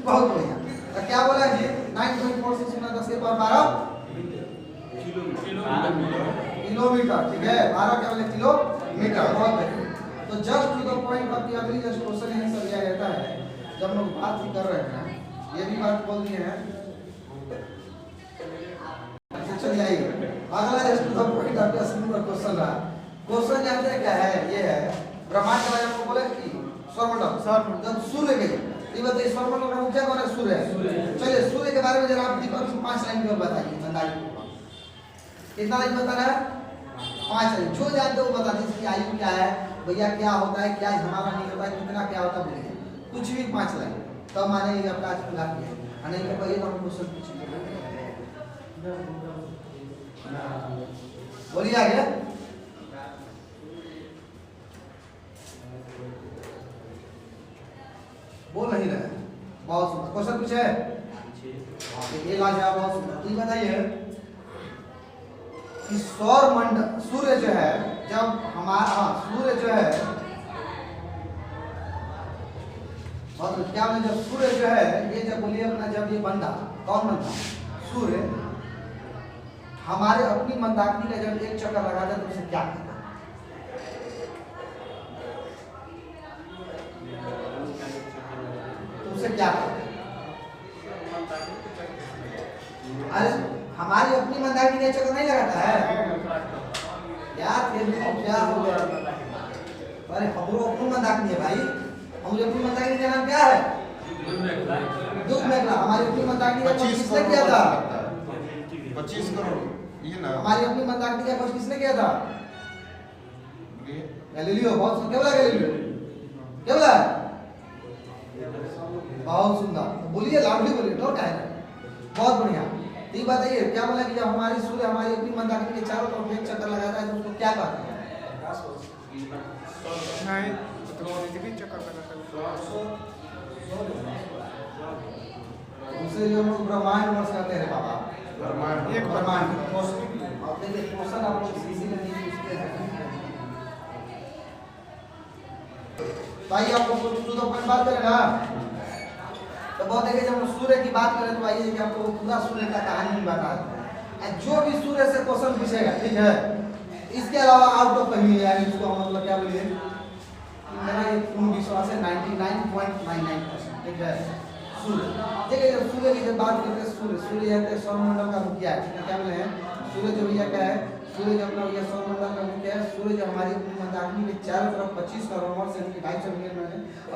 बहुत बढ़िया तो क्या बोला जी 9.46 ना 10 के पावर 12 किलोमीटर ठीक है 12 क्या बोले किलोमीटर बहुत बढ़िया तो just to the point of the अगली जस्ट क्वेश्चन यही सब दिया रहता है जब हम लोग बात ही कर रहे हैं ये भी बात बोल दिए हैं चलिए आइए अगला just to the point of the simple question रहा क्वेश्चन जानते हैं क्या है ये है ब्रह्मांड के बारे में आपको बोले कि सौरमंडल जब सूर्य के ये बताइए सौरमंडल का मुखिया कौन है सूर्य चलिए सूर्य के बारे में जरा आप दीपक 5 लाइन में बताइए अंदाज कितना लाइन बताना है 5 लाइन जो जानते हो बता दीजिए इसकी आयु क्या है भैया क्या होता है क्या हमारा नहीं होता है कितना क्या होता है बोलिए कुछ भी 5 लाइन तब माने ये आपका आज पूरा किया नहीं तो ये तो हम क्वेश्चन पूछेंगे बोलिए आगे बोल नहीं रहे बहुत सुंदर क्वेश्चन पूछे ये लाजवाब बहुत सुंदर तो बताइए कि सौरमंडल सूर्य जो है जब हमारा सूर्य जो है और क्या मैं जब सूर्य जो है ये जब बोलिए अपना जब ये बनता कौन बनता सूर्य हमारे अपनी मंदाकिनी का जब एक चक्कर लगाता है तो उसे क्या कहता तो उसे क्या कहता अरे हमारी अपनी मंदाकिनी का चक्कर नहीं लगाता है क्या हो गया अरे हमरो अपनी मंदाकिनी है भाई हम अपनी मंदाकिनी का नाम क्या है दुख मेघला हमारी अपनी मंदाकिनी का खोज किसने किया था 25 करोड़ ये ना हमारी अपनी मंदाकिनी का खोज किसने किया था गैलीलियो बहुत क्या बोला गैलीलियो क्या बोला बहुत सुंदर बोलिए लाउडली बोलिए डोंट है बहुत बढ़िया ठीक बताइए क्या बोला कि जब हमारी सूर्य हमारी अपनी मंदाकिनी के चारों तरफ एक चक्कर लगाता है तो उसको क्या कहते हैं नहीं तो पृथ्वी चक्कर लगाता दूसरे जो हम लोग ब्रह्मांड वर्ष कहते हैं बाबा ब्रह्मांड एक ब्रह्मांड अब देखिए क्वेश्चन आप लोग इसी में नहीं पूछते हैं भाई आप लोग टू द पॉइंट बात करें ना तो बहुत देखिए जब हम सूर्य की बात करें तो आइए कि आपको पूरा सूर्य का कहानी बता दें जो भी सूर्य से क्वेश्चन पूछेगा ठीक है इसके अलावा आउट ऑफ कहीं यानी इसको हम मतलब क्या बोलिए मेरा ये पूर्ण विश्वास है 99.99% ठीक है सूर्य देखिए जब सूर्य की जब बात करते हैं सूर्य है सौरमंडल का मुखिया है ठीक है क्या बोले हैं सूर्य जो भैया क्या है सूर्य जब अपना ये सौरमंडल का मुखिया है सूर्य जो हमारी अपनी मंदाकिनी के चारों तरफ 25 करोड़ वर्ष यानी कि 250 मिलियन में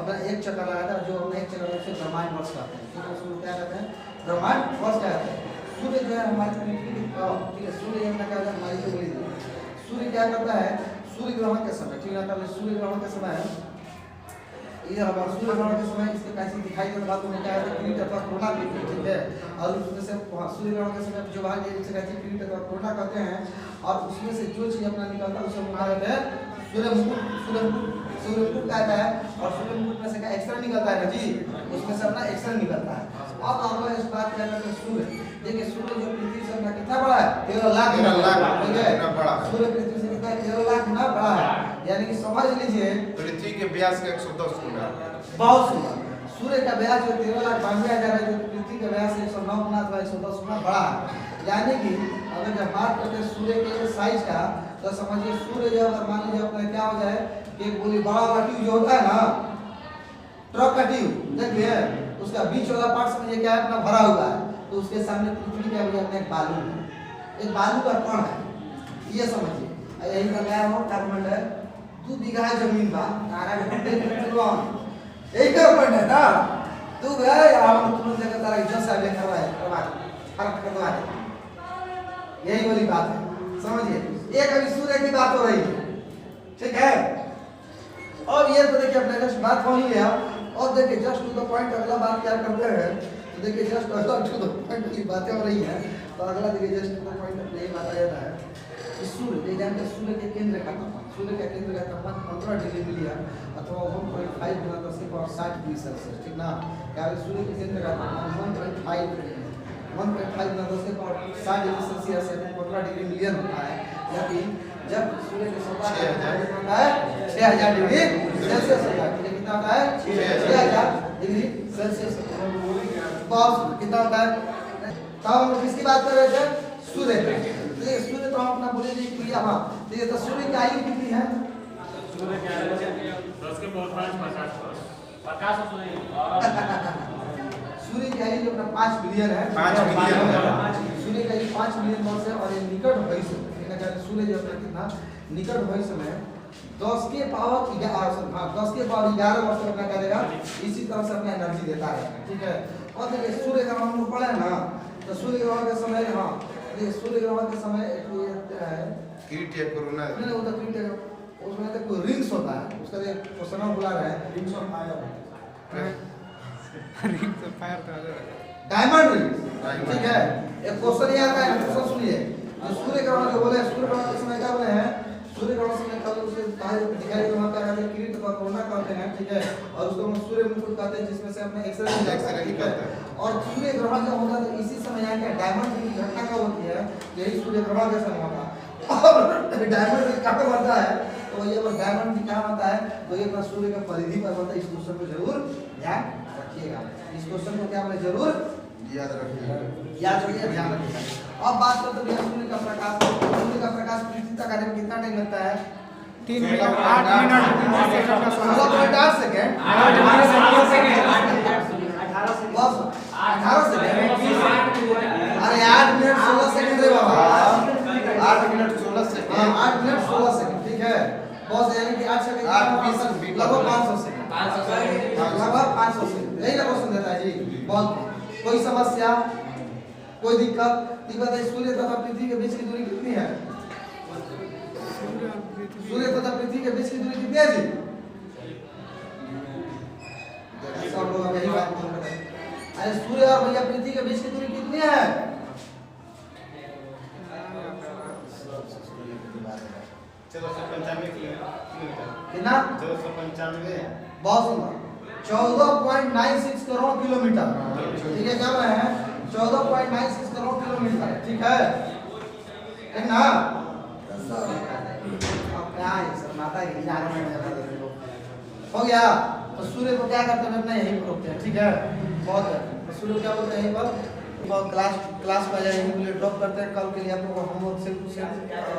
अपना एक चक्कर लगाता है जो अपना एक चक्कर से ब्रह्मांड वर्ष कहते हैं ठीक है उसको क्या कहते हैं ब्रह्मांड वर्ष कहते हैं सूर्य जो है हमारी पृथ्वी की ठीक है सूर्य अपना क्या होता है हमारी जो सूर्य क्या करता है, सूर्य ग्रहण के समय, ठीक है, सूर्य ग्रहण के समय ये हमारा सूर्य ग्रहण के समय इसके कैसे दिखाई देता बात में क्या है, किरीट अथवा कोरोना कहते हैं, ठीक है। और उसमें से सूर्य ग्रहण के समय जो भाग जिसे कहते हैं किरीट अथवा कोरोना कहते हैं, और उसमें से जो चीज अपना निकलता है उसे हम कहते हैं सूर्य मुकुट। सूर्य मुकुट कहता है, और सूर्य मुकुट में से क्या एक्सरे निकलता है ना जी, उसमें से अपना एक्सरे निकलता है। अब हम लोग इस बात क्या करते हैं, सूर्य देखिए सूर्य जो पृथ्वी से अपना कितना बड़ा है, 13 लाख, ठीक है। सूर्य पृथ्वी से कितना 13 लाख गुना बड़ा है, यानी कि समझ लीजिए पृथ्वी के व्यास का 110 गुना। बहुत सुंदर। सूर्य का व्यास जो 13,92,000 है, जो पृथ्वी का व्यास 109 गुना अथवा 110 गुना बड़ा है। यानी कि अगर जब बात करते हैं सूर्य के साइज का, तो समझिए सूर्य जो अगर मान लीजिए अपना क्या हो जाए कि एक गोली बड़ा वाला ट्यूब जो होता है ना, ट्रक का ट्यूब देखिए, उसका बीच वाला पार्ट समझिए क्या है, अपना भरा हुआ है, तो उसके सामने पृथ्वी क्या है, अपना एक बालू है, एक बालू का कण है, ये समझिए। यही का क्या हो कार्बन है, 2 बीघा जमीन बा तारा के यही कार्बन है ना, तू गए हम तुरंत जगह तारा इज्जत से लेकर आए फर्क करवा दे, यही वाली बात है, समझिए। एक अभी सूर्य की बात हो रही है, ठीक है। अब ये तो देखिए अपने जस्ट बात हो ही गया, और देखिए जस्ट टू द पॉइंट अगला बात क्या करते हैं, तो देखिए जस्ट अगला टू द पॉइंट की बातें हो रही हैं, तो अगला देखिए जस्ट टू द पॉइंट अपने ये बात आ जाता है कि सूर्य जानते हैं सूर्य के केंद्र का तापमान, सूर्य का केंद्र का तापमान 15 डिग्री मिलियन अथवा 1.5 गुना 10⁻60 डिग्री सेल्सियस, ठीक ना। क्या सूर्य के केंद्र का तापमान 1.5 गुना 10⁻60 डिग्री सेल्सियस यानी 15 डिग्री मिलियन होता है, यानी जब सूर्य के सतह पर होता है 6000 डिग्री सेल्सियस होता है, कितना होता है 6000 डिग्री सेल्सियस, बहुत कितना होता है। तब हम किसकी बात कर रहे थे, सूर्य की। तो सूर्य तो हम अपना बोले नहीं क्रिया, हाँ ठीक है। तो सूर्य की आयु कितनी है, सूर्य की आयु 10 के पावर 5 सूर्य की आयु जो अपना 5 बिलियन है, 5 बिलियन सूर्य का आयु 5 बिलियन वर्ष है, और ये निकट भविष्य में सूर्य जो अपना कितना निकट भविष्य में 10 के पावर 11 वर्ष अपना करेगा, इसी तरह से अपना एनर्जी देता है, ठीक है। और देखिए सूर्य का हम लोग पढ़े हैं ना, तो सूर्य ग्रहण के समय, हाँ देखिए सूर्य ग्रहण के समय है किरीट या कोरोना नहीं होता, किरीट उसमें तो कोई रिंग्स होता है, उसका एक क्वेश्चन बुला रहे हैं rings of fire, rings of fire diamond rings, ठीक है। एक क्वेश्चन ये आता है, क्वेश्चन सुनिए। जो सूर्य ग्रहण जो बोले, सूर्य ग्रहण के समय क्या बोले हैं, सूर्य ग्रहण समय कल उसे दिखाई देता है, कहते हैं किरीट अथवा कोरोना कहते हैं, ठीक है। और उसको हम सूर्य मुकुट कहते हैं, जिसमें से अपने एक्सरे निकलता है। और सूर्य ग्रहण जब होता है तो इसी समय यहाँ क्या डायमंड रिंग की घटना कब होती है, यही सूर्य ग्रहण के समय होता है। और डायमंड रिंग कब बनता है, तो ये अगर डायमंड रिंग कहाँ बनता है, तो ये अपना सूर्य के परिधि पर बनता है। इस क्वेश्चन को जरूर ध्यान रखिएगा, इस क्वेश्चन को क्या बोले जरूर याद रखिए, ध्यान रखिएगा। अब बात करते हैं सूर्य का प्रकाश। सूर्य का प्रकाश पृथ्वी तक आने में कितना टाइम लगता है, 3 minute 8 minute 16.8 second, 18 second, 18 second, अरे 8 मिनट 16 सेकंड रे बाबा, 8 मिनट 16 सेकंड, हाँ 8 मिनट 16 सेकंड, ठीक है। बस यानी कि 8 सेकंड लगभग 500 सेकंड, लगभग 500 सेकंड, यही ना क्वेश्चन देता है जी। बहुत कोई समस्या, कोई दिक्कत है। सूर्य तथा पृथ्वी के बीच की दूरी कितनी है, सूर्य तथा पृथ्वी के बीच की दूरी कितनी है जी, सब लोग यही बात बोल रहे हैं। अरे सूर्य और भैया पृथ्वी के बीच की दूरी कितनी है, 1495 कितना, 1495 बहुत सुंदर, 14.96 करोड़ किलोमीटर, ठीक है। क्या रहे हैं 14.96 करोड़ किलोमीटर, ठीक है, ठीक ना। अब क्या है सर, माता की जाने में हो गया। तो सूर्य को क्या करते हैं, अपना यहीं पर रोकते हैं, ठीक है। बहुत है तो सूर्य को क्या बोलते हैं, यहीं पर क्लास में जाए यहीं के ड्रॉप करते हैं। कल के लिए आप लोग को होमवर्क सिर्फ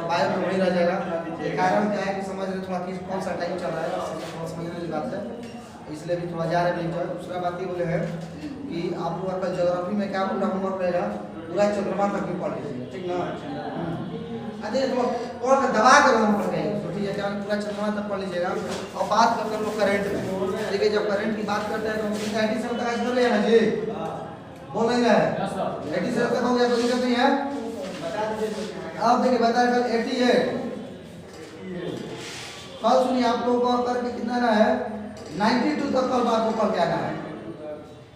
बायो में वही रह जाएगा। कारण क्या है कि समझ रहे थोड़ा कि कौन सा टाइम चल रहा है, समझने वाली बात है, इसलिए भी थोड़ा जा रहे हैं। दूसरा बात ये बोले हैं कि आप लोग कल ज्योग्राफी में क्या पूरा होमवर्क रहेगा, पूरा चंद्रमा तक भी पढ़ लीजिए, ठीक ना। अरे तो और दबा कर होमवर्क करेंगे, तो ठीक है, क्या पूरा चंद्रमा तक पढ़ लीजिएगा। और बात करते हैं लोग करंट में, ठीक है। जब करंट की बात करते हैं तो हम 87 तक आज कर ले हैं जी, बोलेंगे 87 तक हो गया, कोई दिक्कत नहीं है। अब देखिए बताया कल 88 कल सुनिए आप लोगों को करके कितना ना है 92 तक कल आपको पढ़ के आना है।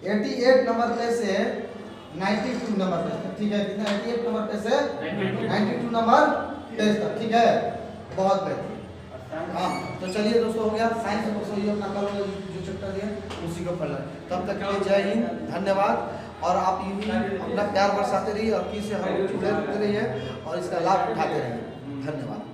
88 नंबर पे से 92 नंबर पे, ठीक है? कितना 88 नंबर पे से 92 नंबर पे तक, ठीक है? बहुत बेहतर। हाँ तो चलिए दोस्तों, हो गया साइंस में सही अपना कल जो चैप्टर दिया उसी को पढ़ लें। तब तक के लिए जय हिंद, धन्यवाद। और आप यूं ही अपना प्यार बरसाते रहिए और किसी से हम जुड़े रहते रहिए और इसका लाभ उठाते रहिए। धन्यवाद।